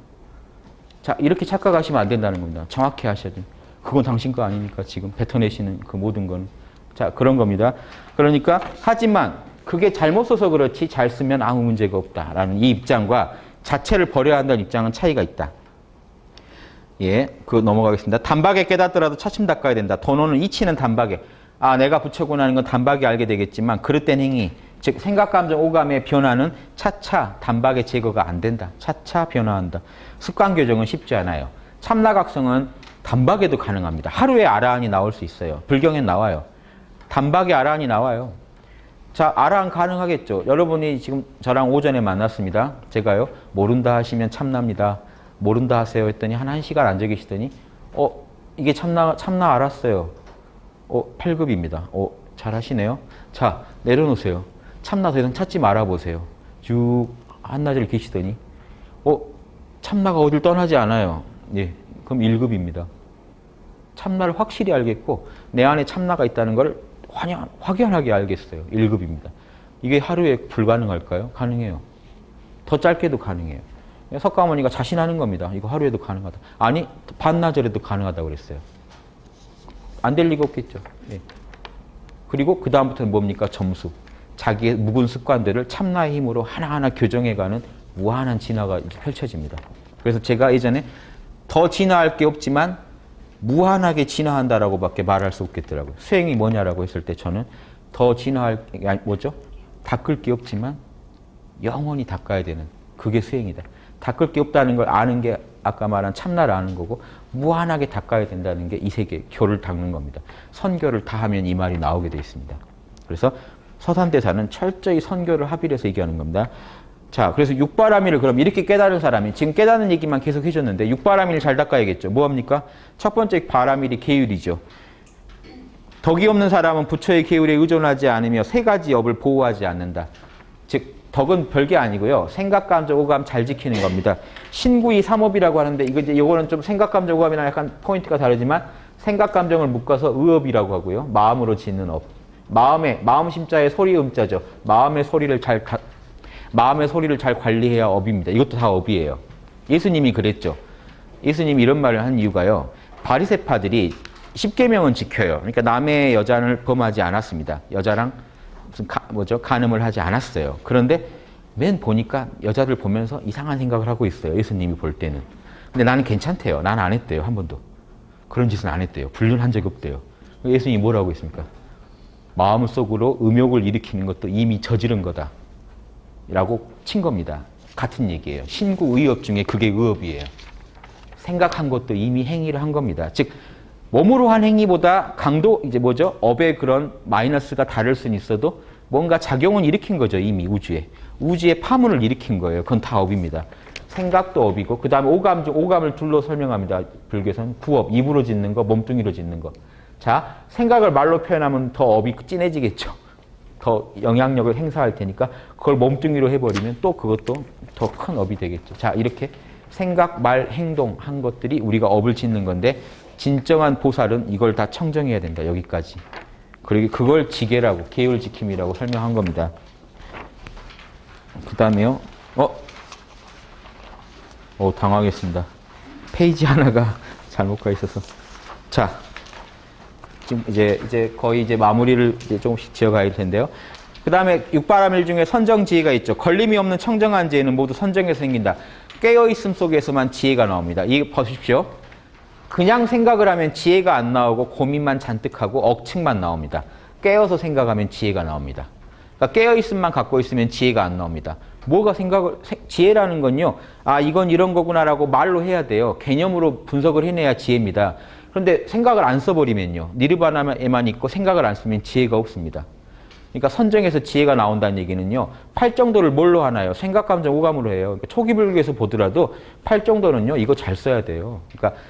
자, 이렇게 착각하시면 안 된다는 겁니다. 정확히 하셔야 돼요. 그건 당신 거 아니니까 지금 뱉어내시는 그 모든 건. 자, 그런 겁니다. 그러니까 하지만 그게 잘못 써서 그렇지 잘 쓰면 아무 문제가 없다라는 이 입장과 자체를 버려야 한다는 입장은 차이가 있다. 예, 그거 넘어가겠습니다. 단박에 깨닫더라도 차츰 닦아야 된다. 도노는 이치는 단박에. 아, 내가 부처구나 하는 건 단박에 알게 되겠지만 그릇된 행위, 즉 생각, 감정, 오감의 변화는 차차 단박에 제거가 안 된다. 차차 변화한다. 습관 교정은 쉽지 않아요. 참나각성은 단박에도 가능합니다. 하루에 아라한이 나올 수 있어요. 불경엔 나와요. 단박에 아라한이 나와요. 자, 아라한 가능하겠죠. 여러분이 지금 저랑 오전에 만났습니다. 제가요, 모른다 하시면 참나입니다. 모른다 하세요 했더니 한 1시간 앉아 계시더니 이게 참나 알았어요. 8급입니다. 잘하시네요. 자, 내려놓으세요. 참나 더 이상 찾지 말아보세요. 쭉 한나절 계시더니 참나가 어딜 떠나지 않아요. 예, 그럼 1급입니다. 참나를 확실히 알겠고 내 안에 참나가 있다는 걸 확연하게 알겠어요. 1급입니다. 이게 하루에 불가능할까요? 가능해요. 더 짧게도 가능해요. 석가모니가 자신하는 겁니다. 이거 하루에도 가능하다. 아니, 반나절에도 가능하다고 그랬어요. 안 될 리가 없겠죠. 예. 그리고 그 다음부터는 뭡니까? 점수. 자기의 묵은 습관들을 참나의 힘으로 하나하나 교정해가는 무한한 진화가 이제 펼쳐집니다. 그래서 제가 예전에 더 진화할 게 없지만 무한하게 진화한다라고 밖에 말할 수 없겠더라고요. 수행이 뭐냐라고 했을 때 저는 더 진화할 게 뭐죠? 닦을 게 없지만 영원히 닦아야 되는 그게 수행이다. 닦을 게 없다는 걸 아는 게 아까 말한 참나를 아는 거고 무한하게 닦아야 된다는 게 이 세계 교를 닦는 겁니다. 선교를 다 하면 이 말이 나오게 되어 있습니다. 그래서 서산대사는 철저히 선교를 합의해서 얘기하는 겁니다. 자, 그래서 육바라밀을 그럼 이렇게 깨달은 사람이 지금 깨닫는 얘기만 계속 해줬는데 육바라밀을 잘 닦아야겠죠. 뭐합니까? 첫 번째 바라밀이 계율이죠. 덕이 없는 사람은 부처의 계율에 의존하지 않으며 세 가지 업을 보호하지 않는다. 즉 덕은 별게 아니고요. 생각, 감정, 오감 잘 지키는 겁니다. 신구이 삼업이라고 하는데 이거는 좀 생각, 감정, 오감이랑 약간 포인트가 다르지만 생각, 감정을 묶어서 의업이라고 하고요. 마음으로 짓는 업. 마음 심자의 소리 음자죠. 마음의 소리를 잘 관리해야 업입니다. 이것도 다 업이에요. 예수님이 그랬죠. 예수님이 이런 말을 한 이유가요. 바리새파들이 10계명은 지켜요. 그러니까 남의 여자를 범하지 않았습니다. 여자랑 무슨 간음을 하지 않았어요. 그런데 맨 보니까 여자들 보면서 이상한 생각을 하고 있어요. 예수님이 볼 때는. 근데 나는 괜찮대요. 난 안 했대요. 한 번도. 그런 짓은 안 했대요. 불륜한 적이 없대요. 예수님이 뭐라고 했습니까? 마음속으로 음욕을 일으키는 것도 이미 저지른 거다. 라고 친 겁니다. 같은 얘기예요. 신구 의업 중에 그게 의업이에요. 생각한 것도 이미 행위를 한 겁니다. 즉 몸으로 한 행위보다 강도 이제 뭐죠? 업의 그런 마이너스가 다를 수는 있어도 뭔가 작용은 일으킨 거죠. 이미 우주에 파문을 일으킨 거예요. 그건 다 업입니다. 생각도 업이고 그 다음에 오감을 둘로 설명합니다. 불교에서는 구업, 입으로 짓는 거, 몸뚱이로 짓는 거. 자, 생각을 말로 표현하면 더 업이 진해지겠죠. 더 영향력을 행사할 테니까 그걸 몸뚱이로 해버리면 또 그것도 더 큰 업이 되겠죠. 자, 이렇게 생각, 말, 행동 한 것들이 우리가 업을 짓는 건데 진정한 보살은 이걸 다 청정해야 된다. 여기까지. 그리고 그걸 지계라고, 계율지킴이라고 설명한 겁니다. 그 다음에요. 당황했습니다. 페이지 하나가 잘못 가 있어서. 자, 지금 이제 거의 이제 마무리를 이제 조금씩 지어가야 할 텐데요. 그 다음에 육바라밀 중에 선정지혜가 있죠. 걸림이 없는 청정한 지혜는 모두 선정에서 생긴다. 깨어있음 속에서만 지혜가 나옵니다. 이거 보십시오. 그냥 생각을 하면 지혜가 안 나오고 고민만 잔뜩 하고 억측만 나옵니다. 깨어서 생각하면 지혜가 나옵니다. 그러니까 깨어있음만 갖고 있으면 지혜가 안 나옵니다. 지혜라는 건요. 아, 이건 이런 거구나라고 말로 해야 돼요. 개념으로 분석을 해내야 지혜입니다. 그런데 생각을 안 써버리면요. 니르바나에만 있고 생각을 안 쓰면 지혜가 없습니다. 그러니까 선정에서 지혜가 나온다는 얘기는요. 팔정도를 뭘로 하나요? 생각, 감정, 오감으로 해요. 그러니까 초기 불교에서 보더라도 팔정도는요. 이거 잘 써야 돼요. 그러니까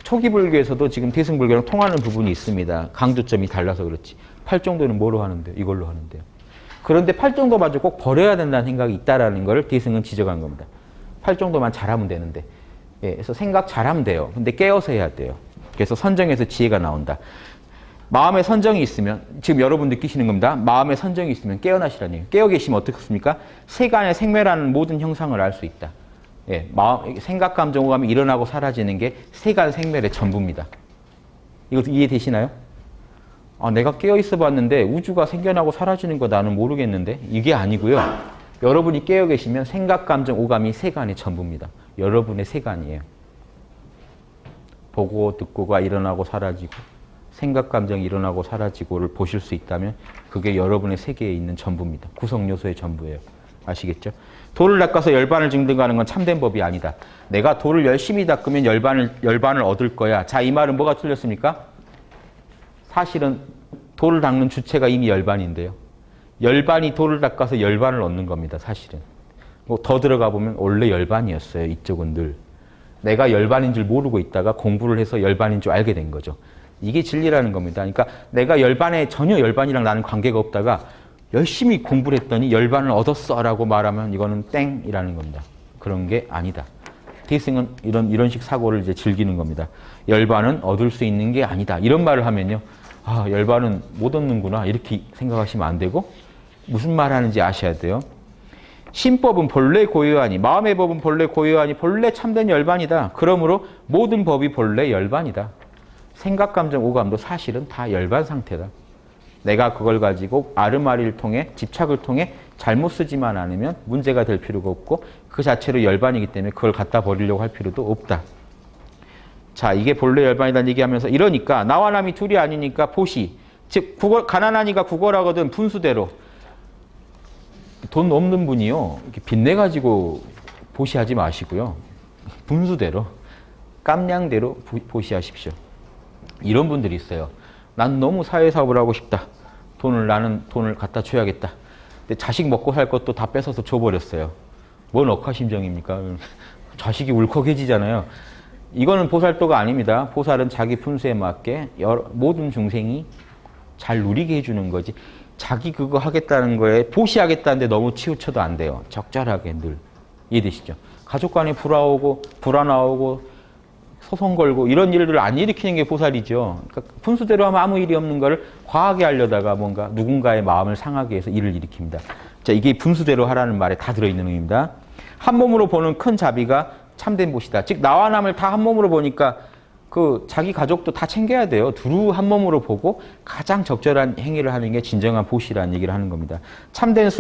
초기 불교에서도 지금 대승불교랑 통하는 부분이 있습니다. 강조점이 달라서 그렇지. 팔정도는 뭐로 하는데요? 이걸로 하는데요. 그런데 팔정도마저 꼭 버려야 된다는 생각이 있다라는 걸 대승은 지적한 겁니다. 팔 정도만 잘하면 되는데. 예, 그래서 생각 잘하면 돼요. 근데 깨어서 해야 돼요. 그래서 선정에서 지혜가 나온다. 마음에 선정이 있으면, 지금 여러분 느끼시는 겁니다. 마음에 선정이 있으면 깨어나시라는 얘기예요. 깨어 계시면 어떻습니까? 세간의 생멸하는 모든 형상을 알 수 있다. 예, 마음, 생각, 감정, 오감이 일어나고 사라지는 게 세간 생멸의 전부입니다. 이거 이해되시나요? 아, 내가 깨어있어 봤는데 우주가 생겨나고 사라지는 거 나는 모르겠는데? 이게 아니고요. 여러분이 깨어 계시면 생각, 감정, 오감이 세간의 전부입니다. 여러분의 세간이에요. 보고 듣고가 일어나고 사라지고 생각, 감정이 일어나고 사라지고를 보실 수 있다면 그게 여러분의 세계에 있는 전부입니다. 구성 요소의 전부예요. 아시겠죠? 돌을 닦아서 열반을 증득하는 건 참된 법이 아니다. 내가 돌을 열심히 닦으면 열반을 얻을 거야. 자, 이 말은 뭐가 틀렸습니까? 사실은 돌을 닦는 주체가 이미 열반인데요. 열반이 돌을 닦아서 열반을 얻는 겁니다. 사실은. 더 들어가 보면 원래 열반이었어요. 이쪽은 늘. 내가 열반인 줄 모르고 있다가 공부를 해서 열반인 줄 알게 된 거죠. 이게 진리라는 겁니다. 그러니까 내가 열반에 전혀 열반이랑 나는 관계가 없다가 열심히 공부를 했더니 열반을 얻었어 라고 말하면 이거는 땡이라는 겁니다. 그런 게 아니다. 대승은 이런 식 사고를 이제 즐기는 겁니다. 열반은 얻을 수 있는 게 아니다. 이런 말을 하면요. 아, 열반은 못 얻는구나. 이렇게 생각하시면 안 되고 무슨 말 하는지 아셔야 돼요. 신법은 본래 고유하니, 마음의 법은 본래 고유하니 본래 참된 열반이다. 그러므로 모든 법이 본래 열반이다. 생각, 감정, 오감도 사실은 다 열반 상태다. 내가 그걸 가지고 아르마리를 통해, 집착을 통해 잘못 쓰지만 않으면 문제가 될 필요가 없고 그 자체로 열반이기 때문에 그걸 갖다 버리려고 할 필요도 없다. 자, 이게 본래 열반이라는 얘기하면서 이러니까 나와 남이 둘이 아니니까 보시. 즉, 가난하니가 구걸하거든 분수대로. 돈 없는 분이요. 이렇게 빚내가지고 보시하지 마시고요. 분수대로, 깜냥대로 보시하십시오. 이런 분들이 있어요. 난 너무 사회사업을 하고 싶다. 나는 돈을 갖다 줘야겠다. 근데 자식 먹고 살 것도 다 뺏어서 줘버렸어요. 뭔 억하심정입니까? 자식이 울컥해지잖아요. 이거는 보살도가 아닙니다. 보살은 자기 분수에 맞게 모든 중생이 잘 누리게 해주는 거지. 자기 그거 하겠다는 거에 보시하겠다는데 너무 치우쳐도 안 돼요. 적절하게 늘. 이해되시죠? 가족 간에 불화 나오고 소송 걸고 이런 일을 안 일으키는 게 보살이죠. 그러니까 분수대로 하면 아무 일이 없는 거를 과하게 하려다가 뭔가 누군가의 마음을 상하게 해서 일을 일으킵니다. 자, 이게 분수대로 하라는 말에 다 들어있는 의미입니다. 한 몸으로 보는 큰 자비가 참된 보시다. 즉 나와 남을 다 한 몸으로 보니까 그 자기 가족도 다 챙겨야 돼요. 두루 한 몸으로 보고 가장 적절한 행위를 하는 게 진정한 보시라는 얘기를 하는 겁니다. 참는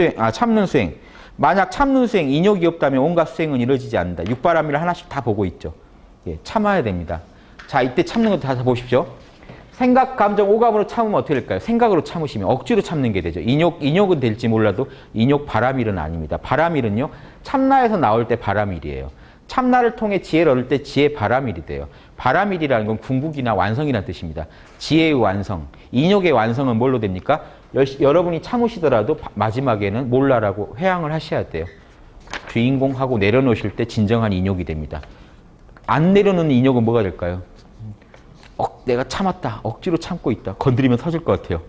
수행. 만약 참는 수행, 인욕이 없다면 온갖 수행은 이루어지지 않는다. 육바람일을 하나씩 다 보고 있죠. 예, 참아야 됩니다. 자, 이때 참는 것도 다 보십시오. 생각, 감정, 오감으로 참으면 어떻게 될까요? 생각으로 참으시면 억지로 참는 게 되죠. 인욕은 될지 몰라도 인욕 바람일은 아닙니다. 바람일은요, 참나에서 나올 때 바람일이에요. 참나를 통해 지혜를 얻을 때 지혜 바람일이 돼요. 바람일이라는 건 궁극이나 완성이라는 뜻입니다. 지혜의 완성. 인욕의 완성은 뭘로 됩니까? 여러분이 참으시더라도 마지막에는 몰라라고 회항을 하셔야 돼요. 주인공하고 내려놓으실 때 진정한 인욕이 됩니다. 안 내려놓는 인욕은 뭐가 될까요? 내가 참았다. 억지로 참고 있다. 건드리면 터질 것 같아요.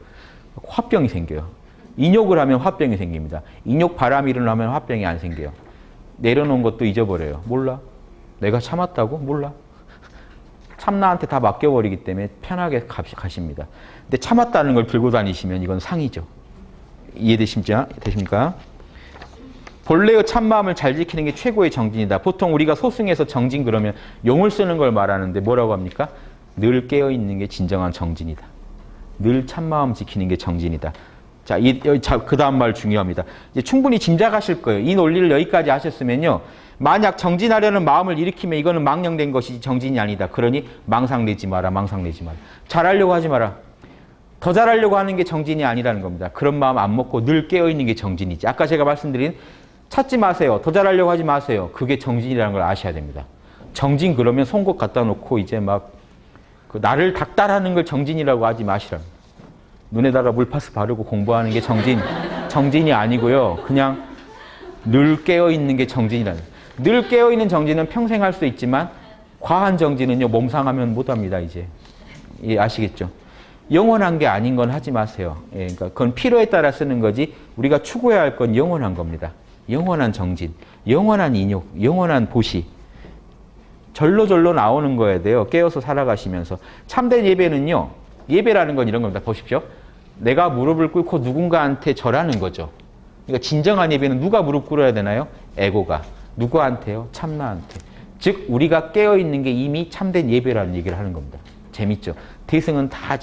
화병이 생겨요. 인욕을 하면 화병이 생깁니다. 인욕 바람일을 하면 화병이 안 생겨요. 내려놓은 것도 잊어버려요. 몰라. 내가 참았다고? 몰라. 참나한테 다 맡겨버리기 때문에 편하게 가십니다. 근데 참았다는 걸 들고 다니시면 이건 상이죠. 이해되십니까? 본래의 참마음을 잘 지키는 게 최고의 정진이다. 보통 우리가 소승에서 정진 그러면 용을 쓰는 걸 말하는데 뭐라고 합니까? 늘 깨어있는 게 진정한 정진이다. 늘 참마음 지키는 게 정진이다. 자, 그 다음 말 중요합니다. 이제 충분히 짐작하실 거예요. 이 논리를 여기까지 하셨으면요. 만약 정진하려는 마음을 일으키면 이거는 망령된 것이지 정진이 아니다. 그러니 망상내지 마라. 잘하려고 하지 마라. 더 잘하려고 하는 게 정진이 아니라는 겁니다. 그런 마음 안 먹고 늘 깨어있는 게 정진이지. 아까 제가 말씀드린 찾지 마세요. 더 잘하려고 하지 마세요. 그게 정진이라는 걸 아셔야 됩니다. 정진 그러면 송곳 갖다 놓고 이제 막 나를 닥달하는 걸 정진이라고 하지 마시라는 거예요. 눈에다가 물파스 바르고 공부하는 게 정진이 아니고요. 그냥 늘 깨어있는 게 정진이라는 거예요. 늘 깨어있는 정진은 평생 할 수 있지만 과한 정진은요. 몸상하면 못합니다. 이제. 예, 아시겠죠? 영원한 게 아닌 건 하지 마세요. 예, 그러니까 그건 필요에 따라 쓰는 거지 우리가 추구해야 할 건 영원한 겁니다. 영원한 정진, 영원한 인욕, 영원한 보시. 절로절로 나오는 거에 대해요. 깨어서 살아가시면서. 참된 예배는요. 예배라는 건 이런 겁니다. 보십시오. 내가 무릎을 꿇고 누군가한테 절하는 거죠. 그러니까 진정한 예배는 누가 무릎 꿇어야 되나요? 에고가. 누구한테요? 참나한테. 즉 우리가 깨어있는 게 이미 참된 예배라는 얘기를 하는 겁니다. 재밌죠? 대승은 다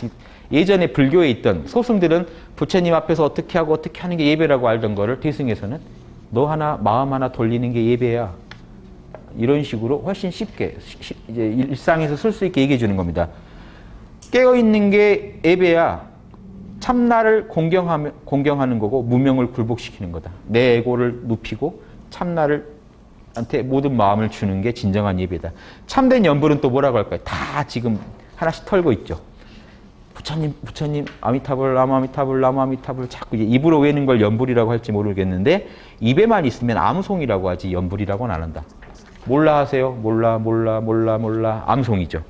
예전에 불교에 있던 소승들은 부처님 앞에서 어떻게 하고 어떻게 하는 게 예배라고 알던 거를 대승에서는 너 하나 마음 하나 돌리는 게 예배야. 이런 식으로 훨씬 쉽게 이제 일상에서 쓸 수 있게 얘기해 주는 겁니다. 깨어있는 게 예배야. 참나를 공경하는 거고 무명을 굴복시키는 거다. 내 에고를 눕히고 참나한테 모든 마음을 주는 게 진정한 예배다. 참된 연불은 또 뭐라고 할까요? 다 지금 하나씩 털고 있죠. 부처님, 아미타불, 나무 아미타불, 나무 아미타불 자꾸 이제 입으로 외는 걸 연불이라고 할지 모르겠는데 입에만 있으면 암송이라고 하지 연불이라고는 안 한다. 몰라 하세요. 몰라. 암송이죠.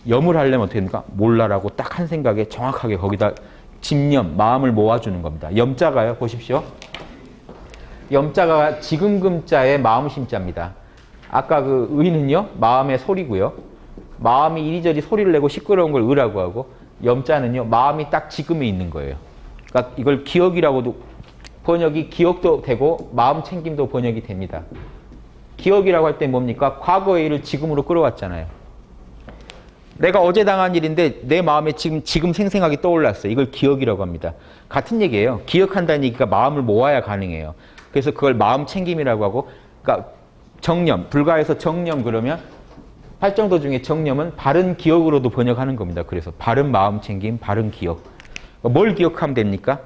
염을 하려면 어떻게 됩니까? 몰라라고 딱 한 생각에 정확하게 거기다 집념, 마음을 모아주는 겁니다. 염자가요. 보십시오. 염자가 지금금자의 마음심자입니다. 아까 그 의는요. 마음의 소리고요. 마음이 이리저리 소리를 내고 시끄러운 걸 의라고 하고 염자는요. 마음이 딱 지금에 있는 거예요. 그러니까 이걸 기억이라고도 번역이 기억도 되고 마음 챙김도 번역이 됩니다. 기억이라고 할 때 뭡니까? 과거의 일을 지금으로 끌어왔잖아요. 내가 어제 당한 일인데 내 마음에 지금 생생하게 떠올랐어요. 이걸 기억이라고 합니다. 같은 얘기예요. 기억한다는 얘기가 마음을 모아야 가능해요. 그래서 그걸 마음 챙김이라고 하고, 그러니까 정념, 불가에서 정념 그러면 팔정도 중에 정념은 바른 기억으로도 번역하는 겁니다. 그래서 바른 마음 챙김, 바른 기억. 뭘 기억하면 됩니까?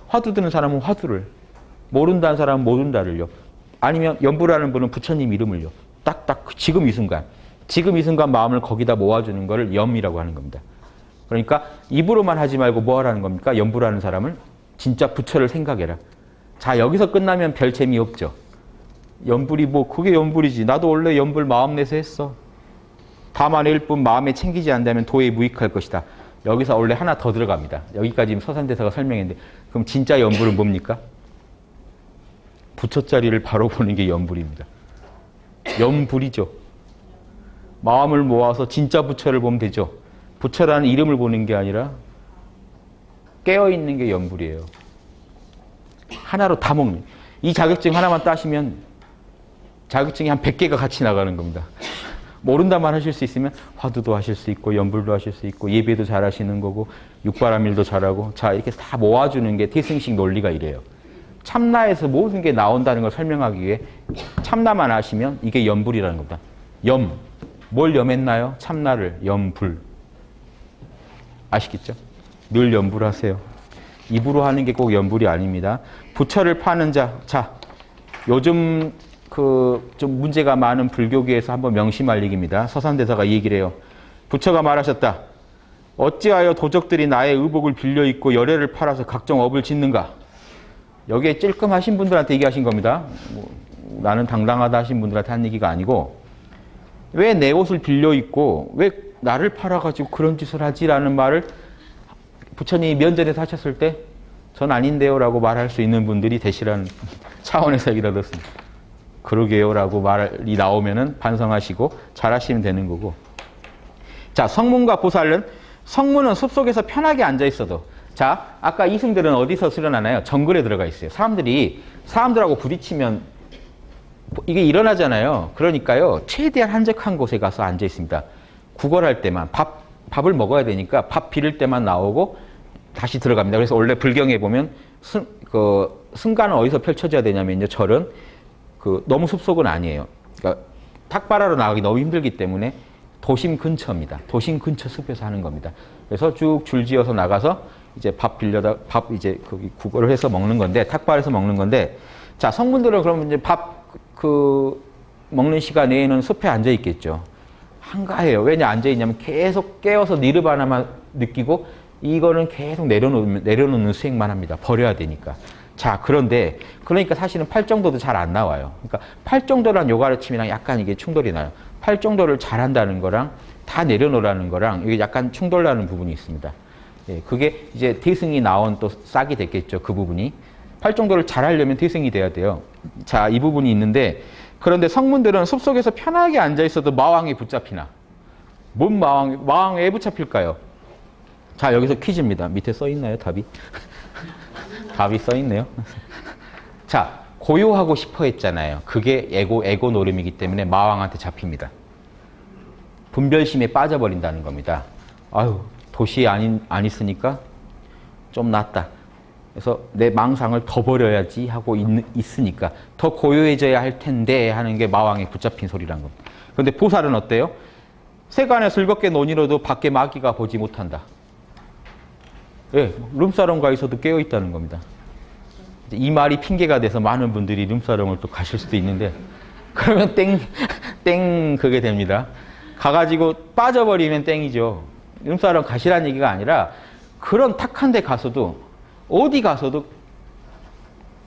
화두 드는 사람은 화두를, 모른다는 사람은 모른다를요. 아니면 연불하는 분은 부처님 이름을요. 딱딱 지금 이 순간 마음을 거기다 모아주는 거를 염이라고 하는 겁니다. 그러니까 입으로만 하지 말고 뭐 하라는 겁니까? 연불하는 사람은 진짜 부처를 생각해라. 자, 여기서 끝나면 별 재미없죠. 연불이 뭐 그게 연불이지. 나도 원래 연불 마음 내서 했어. 다만 일뿐 마음에 챙기지 않는다면 도에 무익할 것이다. 여기서 원래 하나 더 들어갑니다. 여기까지 지금 서산대사가 설명했는데 그럼 진짜 연불은 뭡니까? 부처 자리를 바로 보는 게 연불입니다. 연불이죠. 마음을 모아서 진짜 부처를 보면 되죠. 부처라는 이름을 보는 게 아니라 깨어있는 게 연불이에요. 하나로 다 먹는. 이 자격증 하나만 따시면 자격증이 한 100개가 같이 나가는 겁니다. 모른다만 하실 수 있으면 화두도 하실 수 있고 연불도 하실 수 있고 예배도 잘 하시는 거고 육바라밀도 잘하고 자 이렇게 다 모아주는 게 태승식 논리가 이래요. 참나에서 모든 게 나온다는 걸 설명하기 위해 참나만 아시면 이게 연불이라는 겁니다. 염. 뭘 염했나요? 참나를. 염불. 아시겠죠? 늘 연불하세요. 입으로 하는 게 꼭 연불이 아닙니다. 부처를 파는 자. 자, 요즘 좀 문제가 많은 불교계에서 한번 명심할 얘기입니다. 서산대사가 이 얘기를 해요. 부처가 말하셨다. 어찌하여 도적들이 나의 의복을 빌려 입고 열애를 팔아서 각종 업을 짓는가? 여기에 찔끔하신 분들한테 얘기하신 겁니다. 나는 당당하다 하신 분들한테 한 얘기가 아니고 왜 내 옷을 빌려 입고 왜 나를 팔아가지고 그런 짓을 하지라는 말을 부처님이 면전에서 하셨을 때 전 아닌데요 라고 말할 수 있는 분들이 되시라는 차원에서 얘기를 들었습니다. 그러게요 라고 말이 나오면은 반성하시고 잘하시면 되는 거고. 자, 성문과 보살은 성문은 숲속에서 편하게 앉아 있어도 자, 아까 이승들은 어디서 수련하나요? 정글에 들어가 있어요. 사람들하고 부딪히면 이게 일어나잖아요. 그러니까요, 최대한 한적한 곳에 가서 앉아 있습니다. 구걸할 때만, 밥을 먹어야 되니까 밥 비릴 때만 나오고 다시 들어갑니다. 그래서 원래 불경에 보면 승가는 어디서 펼쳐져야 되냐면요, 절은 너무 숲속은 아니에요. 그러니까 탁발하러 나가기 너무 힘들기 때문에 도심 근처입니다. 도심 근처 숲에서 하는 겁니다. 그래서 쭉 줄지어서 나가서 이제 밥 이제 거기 구걸을 해서 먹는 건데, 탁발해서 먹는 건데, 자, 성분들은 그러면 이제 먹는 시간 내에는 숲에 앉아 있겠죠. 한가해요. 왜냐 앉아 있냐면 계속 깨어서 니르바나만 느끼고 이거는 계속 내려놓는 수행만 합니다. 버려야 되니까. 자, 그러니까 사실은 팔정도도 잘 안 나와요. 그러니까 팔정도란 요가르침이랑 약간 이게 충돌이 나요. 팔정도를 잘한다는 거랑 다 내려놓으라는 거랑 이게 약간 충돌나는 부분이 있습니다. 예, 그게 이제 대승이 나온 또 싹이 됐겠죠. 그 부분이. 정도를 잘하려면 태생이 돼야 돼요. 자, 이 부분이 있는데 그런데 성문들은 숲속에서 편하게 앉아 있어도 마왕에 붙잡히나? 뭔 마왕에 왜 붙잡힐까요? 자, 여기서 퀴즈입니다. 밑에 써 있나요, 답이? 답이 써 있네요. 자, 고요하고 싶어 했잖아요. 그게 에고 노름이기 때문에 마왕한테 잡힙니다. 분별심에 빠져버린다는 겁니다. 아유, 도시에 안 있으니까 좀 낫다. 그래서 내 망상을 더 버려야지 하고 있으니까 더 고요해져야 할 텐데 하는 게 마왕에 붙잡힌 소리란 겁니다. 그런데 보살은 어때요? 세간에 즐겁게 논이로도 밖에 마귀가 보지 못한다. 예, 룸사롱 가 있어도 깨어 있다는 겁니다. 이 말이 핑계가 돼서 많은 분들이 룸사롱을 또 가실 수도 있는데 그러면 땡 그게 됩니다. 가가지고 빠져버리면 땡이죠. 룸사롱 가시라는 얘기가 아니라 그런 탁한 데 가서도 어디 가서도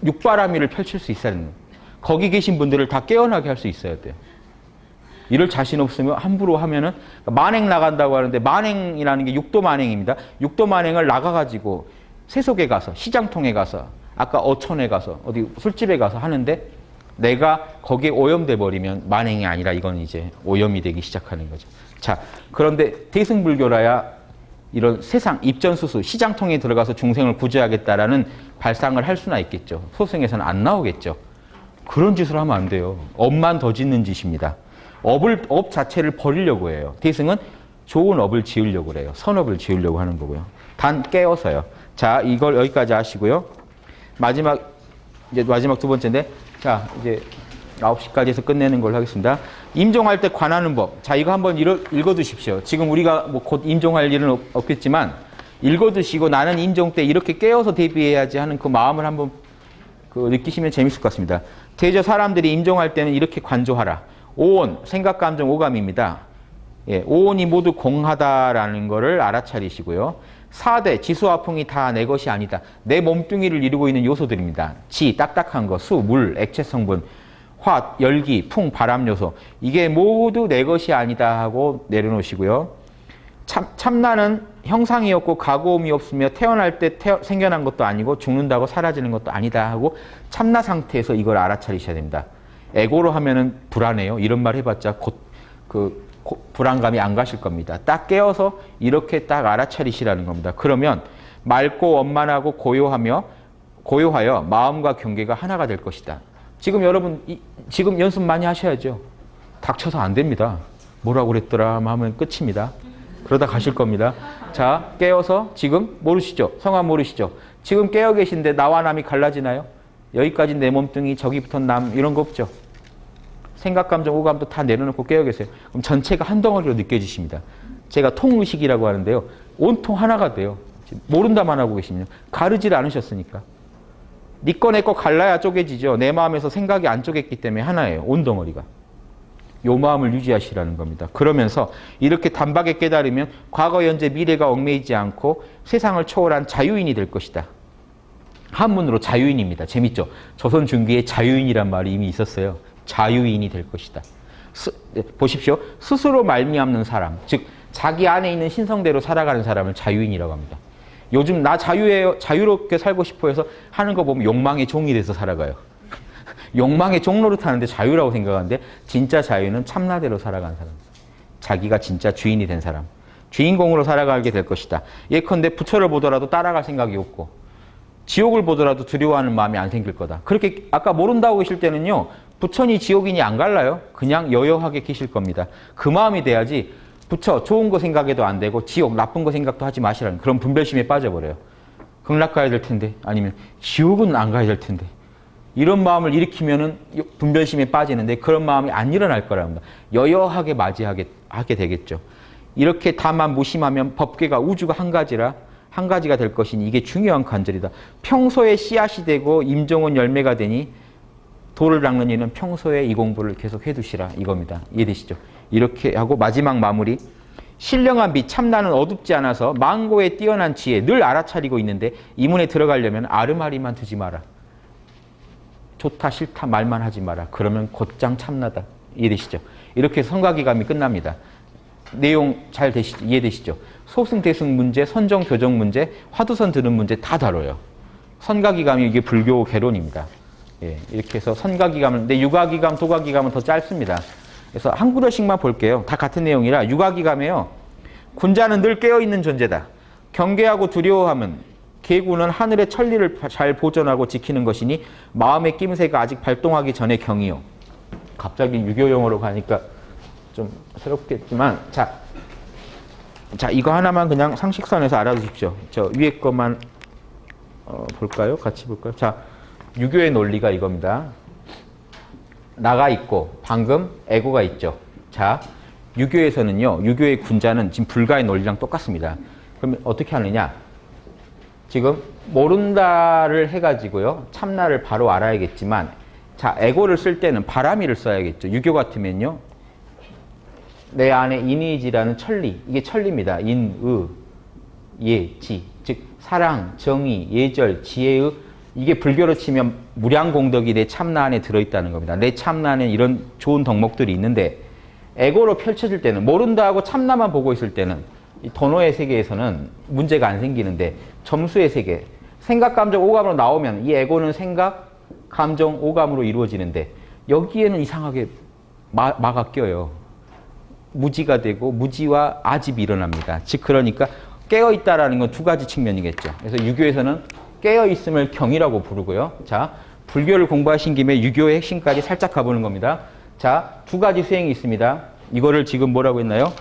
육바라밀을 펼칠 수 있어야 됩니다. 거기 계신 분들을 다 깨어나게 할 수 있어야 돼요. 이럴 자신 없으면 함부로 하면은 만행 나간다고 하는데 만행이라는 게 육도 만행입니다. 육도 만행을 나가가지고 세속에 가서 시장통에 가서 아까 어촌에 가서 어디 술집에 가서 하는데 내가 거기에 오염돼 버리면 만행이 아니라 이건 이제 오염이 되기 시작하는 거죠. 자, 그런데 대승불교라야 이런 세상 입전수수 시장통에 들어가서 중생을 구제하겠다라는 발상을 할 수나 있겠죠. 소승에서는 안 나오겠죠. 그런 짓을 하면 안 돼요. 업만 더 짓는 짓입니다. 업 자체를 버리려고 해요. 대승은 좋은 업을 지으려고 그래요. 선업을 지으려고 하는 거고요. 단 깨어서요. 자, 이걸 여기까지 하시고요. 마지막 두 번째인데, 자, 이제 9시까지 해서 끝내는 걸로 하겠습니다. 임종할 때 관하는 법. 자, 이거 한번 읽어두십시오. 지금 우리가 뭐 곧 임종할 일은 없겠지만, 읽어두시고 나는 임종 때 이렇게 깨어서 대비해야지 하는 그 마음을 한번 느끼시면 재밌을 것 같습니다. 대저 사람들이 임종할 때는 이렇게 관조하라. 오온, 생각, 감정, 오감입니다. 예, 오온이 모두 공하다라는 거를 알아차리시고요. 4대, 지수화풍이 다 내 것이 아니다. 내 몸뚱이를 이루고 있는 요소들입니다. 지, 딱딱한 거, 수, 물, 액체 성분, 화, 열기, 풍, 바람 요소. 이게 모두 내 것이 아니다 하고 내려놓으시고요. 참나는 형상이 없고 가고움이 없으며 태어날 때 생겨난 것도 아니고 죽는다고 사라지는 것도 아니다 하고 참나 상태에서 이걸 알아차리셔야 됩니다. 에고로 하면은 불안해요. 이런 말 해봤자 불안감이 안 가실 겁니다. 딱 깨어서 이렇게 딱 알아차리시라는 겁니다. 그러면 맑고 원만하고 고요하여 마음과 경계가 하나가 될 것이다. 지금 여러분 지금 연습 많이 하셔야죠. 닥쳐서 안 됩니다. 뭐라고 그랬더라 하면 끝입니다. 그러다 가실 겁니다. 자, 깨어서 지금 모르시죠? 성함 모르시죠? 지금 깨어 계신데 나와 남이 갈라지나요? 여기까지 내 몸뚱이, 저기부터 남 이런 거 없죠. 생각, 감정, 오감도 다 내려놓고 깨어 계세요. 그럼 전체가 한 덩어리로 느껴지십니다. 제가 통의식이라고 하는데요. 온통 하나가 돼요. 모른다만 하고 계시면 가르지를 않으셨으니까. 네 거 내 거 갈라야 쪼개지죠. 내 마음에서 생각이 안 쪼갰기 때문에 하나예요. 온 덩어리가. 요 마음을 유지하시라는 겁니다. 그러면서 이렇게 단박에 깨달으면 과거, 현재, 미래가 얽매이지 않고 세상을 초월한 자유인이 될 것이다. 한문으로 자유인입니다. 재밌죠? 조선 중기에 자유인이란 말이 이미 있었어요. 자유인이 될 것이다. 보십시오. 스스로 말미암는 사람, 즉 자기 안에 있는 신성대로 살아가는 사람을 자유인이라고 합니다. 요즘 나 자유해요, 자유롭게 살고 싶어 해서 하는 거 보면 욕망의 종이 돼서 살아가요. 욕망의 종로를 타는데 자유라고 생각하는데 진짜 자유는 참나대로 살아가는 사람. 자기가 진짜 주인이 된 사람. 주인공으로 살아가게 될 것이다. 예컨대 부처를 보더라도 따라갈 생각이 없고 지옥을 보더라도 두려워하는 마음이 안 생길 거다. 그렇게 아까 모른다고 계실 때는요. 부처니 지옥이니 안 갈라요. 그냥 여여하게 계실 겁니다. 그 마음이 돼야지 부처 좋은 거 생각해도 안 되고 지옥 나쁜 거 생각도 하지 마시라는 그런 분별심에 빠져버려요. 극락 가야 될 텐데 아니면 지옥은 안 가야 될 텐데 이런 마음을 일으키면은 분별심에 빠지는데 그런 마음이 안 일어날 거랍니다. 여여하게 맞이하게 하게 되겠죠. 이렇게 다만 무심하면 법계가 우주가 한 가지가 될 것이니 이게 중요한 관절이다. 평소에 씨앗이 되고 임종은 열매가 되니 도를 닦는 이는 평소에 이 공부를 계속 해두시라 이겁니다. 이해되시죠? 이렇게 하고 마지막 마무리. 신령한 빛 참나는 어둡지 않아서 망고에 뛰어난 지혜 늘 알아차리고 있는데 이 문에 들어가려면 아르마리만 두지 마라. 좋다 싫다 말만 하지 마라. 그러면 곧장 참나다. 이해되시죠? 이렇게 해서 성가기감이 끝납니다. 내용 잘 이해되시죠? 소승, 대승 문제, 선정, 교정 문제, 화두선 드는 문제 다 다뤄요. 선가기감이 이게 불교 개론입니다. 예, 이렇게 해서 선가기감을, 근데 유가기감, 도가기감은 더 짧습니다. 그래서 한 구절씩만 볼게요. 다 같은 내용이라. 유가기감에요. 군자는 늘 깨어있는 존재다. 경계하고 두려워함은 계구는 하늘의 천리를 잘 보존하고 지키는 것이니 마음의 낌새가 아직 발동하기 전의 경이요. 갑자기 유교 용어로 가니까 좀 새롭겠지만, 자, 이거 하나만 그냥 상식선에서 알아두십시오. 저 위에 것만 볼까요? 같이 볼까요? 자, 유교의 논리가 이겁니다. 나가 있고 방금 에고가 있죠. 자, 유교에서는요. 유교의 군자는 지금 불가의 논리랑 똑같습니다. 그러면 어떻게 하느냐? 지금 모른다를 해가지고요. 참나를 바로 알아야겠지만, 자, 에고를 쓸 때는 바라미를 써야겠죠. 유교 같으면요. 내 안에 인의지라는 천리, 이게 천리입니다. 인, 의, 예, 지. 즉 사랑, 정의, 예절, 지혜의, 이게 불교로 치면 무량공덕이 내 참나 안에 들어있다는 겁니다. 내 참나 안에 이런 좋은 덕목들이 있는데, 에고로 펼쳐질 때는, 모른다 하고 참나만 보고 있을 때는 이 도노의 세계에서는 문제가 안 생기는데, 점수의 세계, 생각, 감정, 오감으로 나오면 이 에고는 생각, 감정, 오감으로 이루어지는데, 여기에는 이상하게 마가 껴요. 무지가 되고 무지와 아집이 일어납니다. 즉 그러니까 깨어있다라는 건 두 가지 측면이겠죠. 그래서 유교에서는 깨어있음을 경이라고 부르고요. 자, 불교를 공부하신 김에 유교의 핵심까지 살짝 가보는 겁니다. 자, 두 가지 수행이 있습니다. 이거를 지금 뭐라고 했나요?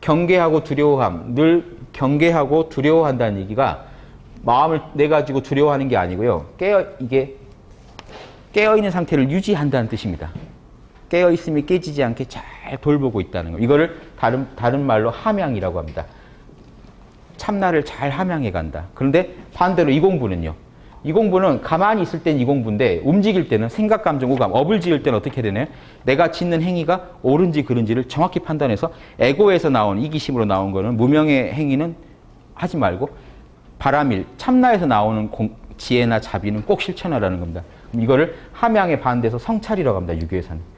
경계하고 두려워함. 늘 경계하고 두려워한다는 얘기가 마음을 내 가지고 두려워하는 게 아니고요. 이게 깨어있는 상태를 유지한다는 뜻입니다. 깨어있음이 깨지지 않게 잘 돌보고 있다는 거. 이거를 다른 말로 함양이라고 합니다. 참나를 잘 함양해 간다. 그런데 반대로 이 공부는요. 이 공부는 가만히 있을 땐 이 공부인데 움직일 때는 생각, 감정, 오감, 업을 지을 때는 어떻게 되나요? 내가 짓는 행위가 옳은지 그른지를 정확히 판단해서 에고에서 나온, 이기심으로 나온 거는 무명의 행위는 하지 말고 바라밀, 참나에서 나오는 지혜나 자비는 꼭 실천하라는 겁니다. 이거를 함양에 반대해서 성찰이라고 합니다. 유교에서는.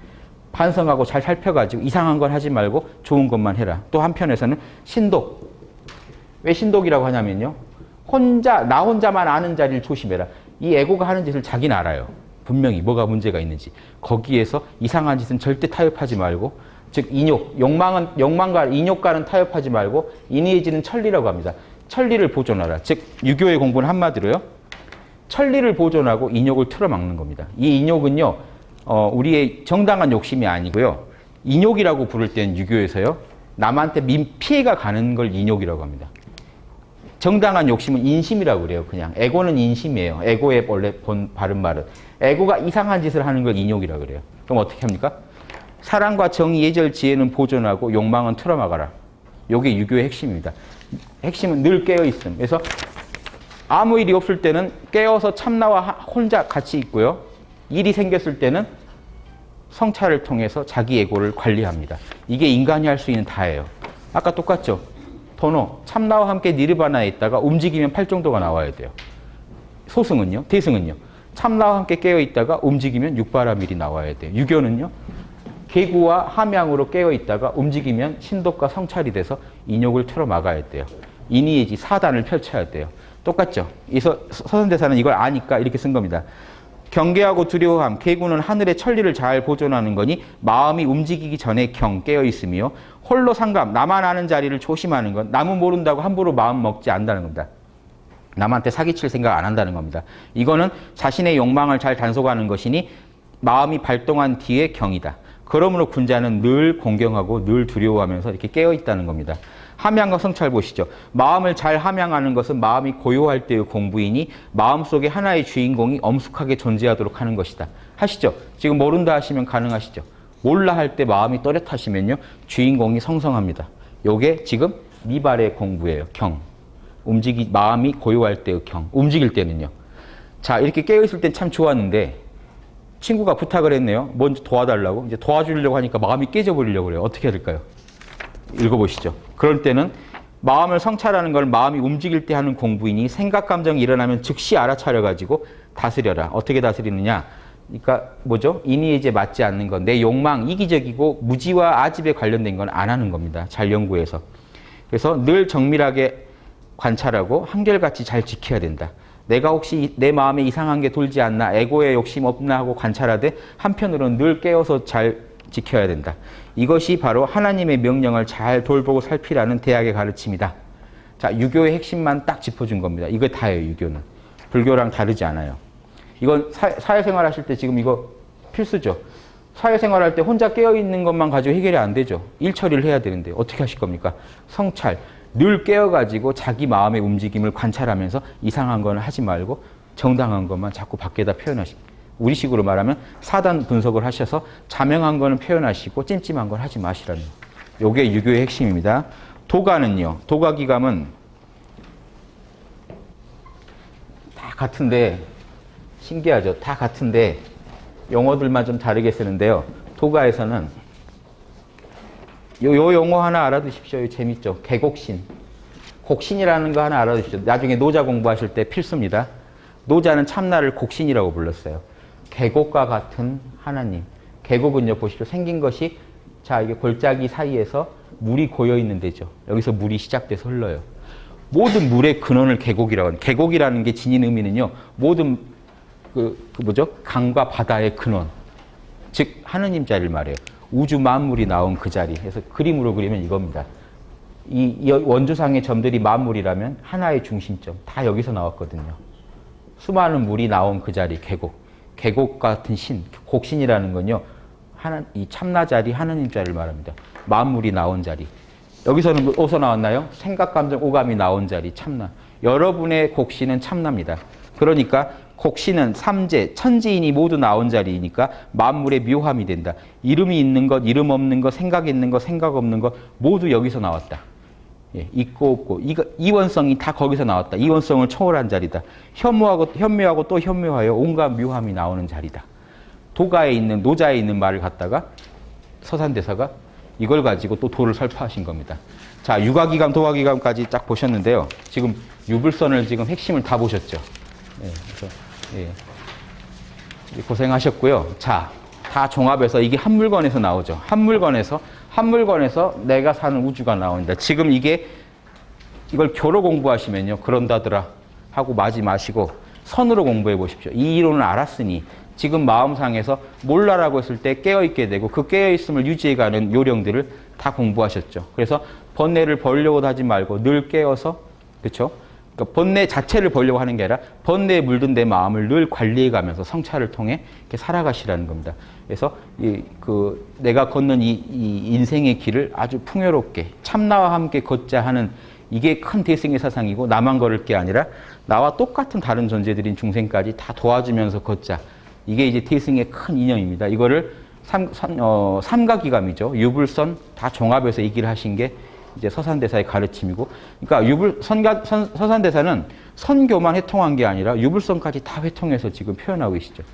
반성하고 잘 살펴가지고 이상한 건 하지 말고 좋은 것만 해라. 또 한편에서는 신독. 왜 신독이라고 하냐면요. 나 혼자만 아는 자리를 조심해라. 이 에고가 하는 짓을 자기는 알아요. 분명히 뭐가 문제가 있는지. 거기에서 이상한 짓은 절대 타협하지 말고, 즉 욕망과 인욕과는 타협하지 말고 인의해지는 천리라고 합니다. 천리를 보존하라. 즉 유교의 공부는 한마디로요. 천리를 보존하고 인욕을 틀어막는 겁니다. 이 인욕은요. 우리의 정당한 욕심이 아니고요. 인욕이라고 부를 때는 유교에서요. 남한테 피해가 가는 걸 인욕이라고 합니다. 정당한 욕심은 인심이라고 그래요. 그냥 에고는 인심이에요. 에고의 원래 바른 말은. 에고가 이상한 짓을 하는 걸 인욕이라고 그래요. 그럼 어떻게 합니까? 사랑과 정의, 예절, 지혜는 보존하고 욕망은 틀어막아라. 이게 유교의 핵심입니다. 핵심은 늘 깨어있음. 그래서 아무 일이 없을 때는 깨어서 참나와 혼자 같이 있고요. 일이 생겼을 때는 성찰을 통해서 자기 에고를 관리합니다. 이게 인간이 할 수 있는 다예요. 아까 똑같죠? 도노, 참나와 함께 니르바나에 있다가 움직이면 팔정도가 나와야 돼요. 소승은요? 대승은요? 참나와 함께 깨어있다가 움직이면 육바라밀이 나와야 돼요. 유교는요? 계구와 함양으로 깨어있다가 움직이면 신독과 성찰이 돼서 인욕을 틀어막아야 돼요. 인의예지 사단을 펼쳐야 돼요. 똑같죠? 이 서선대사는 이걸 아니까 이렇게 쓴 겁니다. 경계하고 두려워함, 계구는 하늘의 천리를 잘 보존하는 거니 마음이 움직이기 전에 깨어있으며 홀로 상감, 나만 아는 자리를 조심하는 건 남은 모른다고 함부로 마음 먹지 않는다는 겁니다. 남한테 사기칠 생각 안 한다는 겁니다. 이거는 자신의 욕망을 잘 단속하는 것이니 마음이 발동한 뒤의 경이다. 그러므로 군자는 늘 공경하고 늘 두려워하면서 이렇게 깨어있다는 겁니다. 함양과 성찰 보시죠. 마음을 잘 함양하는 것은 마음이 고요할 때의 공부이니 마음속에 하나의 주인공이 엄숙하게 존재하도록 하는 것이다. 하시죠. 지금 모른다 하시면 가능하시죠. 몰라 할 때 마음이 또렷하시면요. 주인공이 성성합니다. 요게 지금 미발의 공부예요. 경. 마음이 고요할 때의 경. 움직일 때는요. 자, 이렇게 깨어있을 땐 참 좋았는데 친구가 부탁을 했네요. 먼저 도와달라고. 이제 도와주려고 하니까 마음이 깨져버리려고 그래요. 어떻게 해야 될까요? 읽어보시죠. 그럴 때는 마음을 성찰하는 걸 마음이 움직일 때 하는 공부이니 생각, 감정이 일어나면 즉시 알아차려가지고 다스려라. 어떻게 다스리느냐? 그러니까 뭐죠? 인의예지에 맞지 않는 건 내 욕망, 이기적이고 무지와 아집에 관련된 건 안 하는 겁니다. 잘 연구해서. 그래서 늘 정밀하게 관찰하고 한결같이 잘 지켜야 된다. 내가 혹시 내 마음에 이상한 게 돌지 않나, 에고의 욕심 없나 하고 관찰하되 한편으로는 늘 깨어서 잘 지켜야 된다. 이것이 바로 하나님의 명령을 잘 돌보고 살피라는 대학의 가르침이다. 자, 유교의 핵심만 딱 짚어준 겁니다. 이거 다예요, 유교는. 불교랑 다르지 않아요. 이건 사회생활 하실 때 지금 이거 필수죠. 사회생활 할 때 혼자 깨어있는 것만 가지고 해결이 안 되죠. 일 처리를 해야 되는데 어떻게 하실 겁니까? 성찰. 늘 깨어가지고 자기 마음의 움직임을 관찰하면서 이상한 거는 하지 말고 정당한 것만 자꾸 밖에다 표현하십니다. 우리식으로 말하면 사단 분석을 하셔서 자명한 거는 표현하시고 찜찜한 건 하지 마시라는 거예요. 이게 유교의 핵심입니다. 도가는요. 도가기감은 다 같은데 신기하죠. 다 같은데 용어들만 좀 다르게 쓰는데요. 도가에서는 요 용어 하나 알아두십시오. 재밌죠. 개곡신. 곡신이라는 거 하나 알아두십시오. 나중에 노자 공부하실 때 필수입니다. 노자는 참나를 곡신이라고 불렀어요. 계곡과 같은 하나님. 계곡은요, 보십시오. 생긴 것이, 자, 이게 골짜기 사이에서 물이 고여있는 데죠. 여기서 물이 시작돼서 흘러요. 모든 물의 근원을 계곡이라고 합니다. 계곡이라는 게 지닌 의미는요, 모든 강과 바다의 근원. 즉, 하느님 자리를 말해요. 우주 만물이 나온 그 자리. 그래서 그림으로 그리면 이겁니다. 이 원주상의 점들이 만물이라면 하나의 중심점. 다 여기서 나왔거든요. 수많은 물이 나온 그 자리, 계곡. 계곡 같은 신, 곡신이라는 건요, 이 참나 자리, 하느님 자리를 말합니다. 만물이 나온 자리. 여기서는 어디서 나왔나요? 생각, 감정, 오감이 나온 자리, 참나. 여러분의 곡신은 참나입니다. 그러니까 곡신은 삼재, 천지인이 모두 나온 자리이니까 만물의 묘함이 된다. 이름이 있는 것, 이름 없는 것, 생각 있는 것, 생각 없는 것 모두 여기서 나왔다. 예, 있고 없고 이원성이 다 거기서 나왔다. 이원성을 초월한 자리다. 현묘하고 또 현묘하여 온갖 묘함이 나오는 자리다. 도가에 있는 노자에 있는 말을 갖다가 서산대사가 이걸 가지고 또 도를 설파하신 겁니다. 자, 유가기감, 도가기감까지 쫙 보셨는데요. 지금 유불선을 지금 핵심을 다 보셨죠. 예, 그래서 예, 고생하셨고요. 자, 다 종합해서 이게 한 물건에서 나오죠. 한 물건에서 내가 사는 우주가 나온다. 지금 이걸 교로 공부하시면요. 그런다더라 하고 마지 마시고 선으로 공부해 보십시오. 이 이론을 알았으니 지금 마음상에서 몰라라고 했을 때 깨어있게 되고 그 깨어있음을 유지해가는 요령들을 다 공부하셨죠. 그래서 번뇌를 벌려고 하지 말고 늘 깨어서, 그렇죠? 그러니까 번뇌 자체를 벌려고 하는 게 아니라 번뇌에 물든 내 마음을 늘 관리해가면서 성찰을 통해 이렇게 살아가시라는 겁니다. 그래서 내가 걷는 이 인생의 길을 아주 풍요롭게 참나와 함께 걷자 하는 이게 큰 대승의 사상이고, 나만 걸을 게 아니라 나와 똑같은 다른 존재들인 중생까지 다 도와주면서 걷자. 이게 이제 대승의 큰 이념입니다. 이거를 삼가기감이죠. 유불선 다 종합해서 얘기를 하신 게 이제 서산대사의 가르침이고, 그러니까 서산대사는 선교만 회통한 게 아니라 유불선까지 다 회통해서 지금 표현하고 계시죠.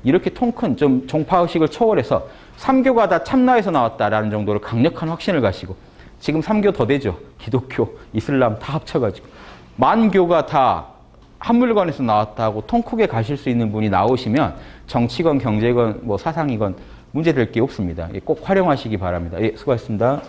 이렇게 통큰 좀 종파의식을 초월해서 삼교가 다 참나에서 나왔다라는 정도로 강력한 확신을 가시고, 지금 삼교 더 되죠. 기독교, 이슬람 다 합쳐가지고 만교가 다 한 물건에서 나왔다고 통 크게 가실 수 있는 분이 나오시면 정치건 경제건 뭐 사상이건 문제될 게 없습니다. 꼭 활용하시기 바랍니다. 예, 수고하셨습니다.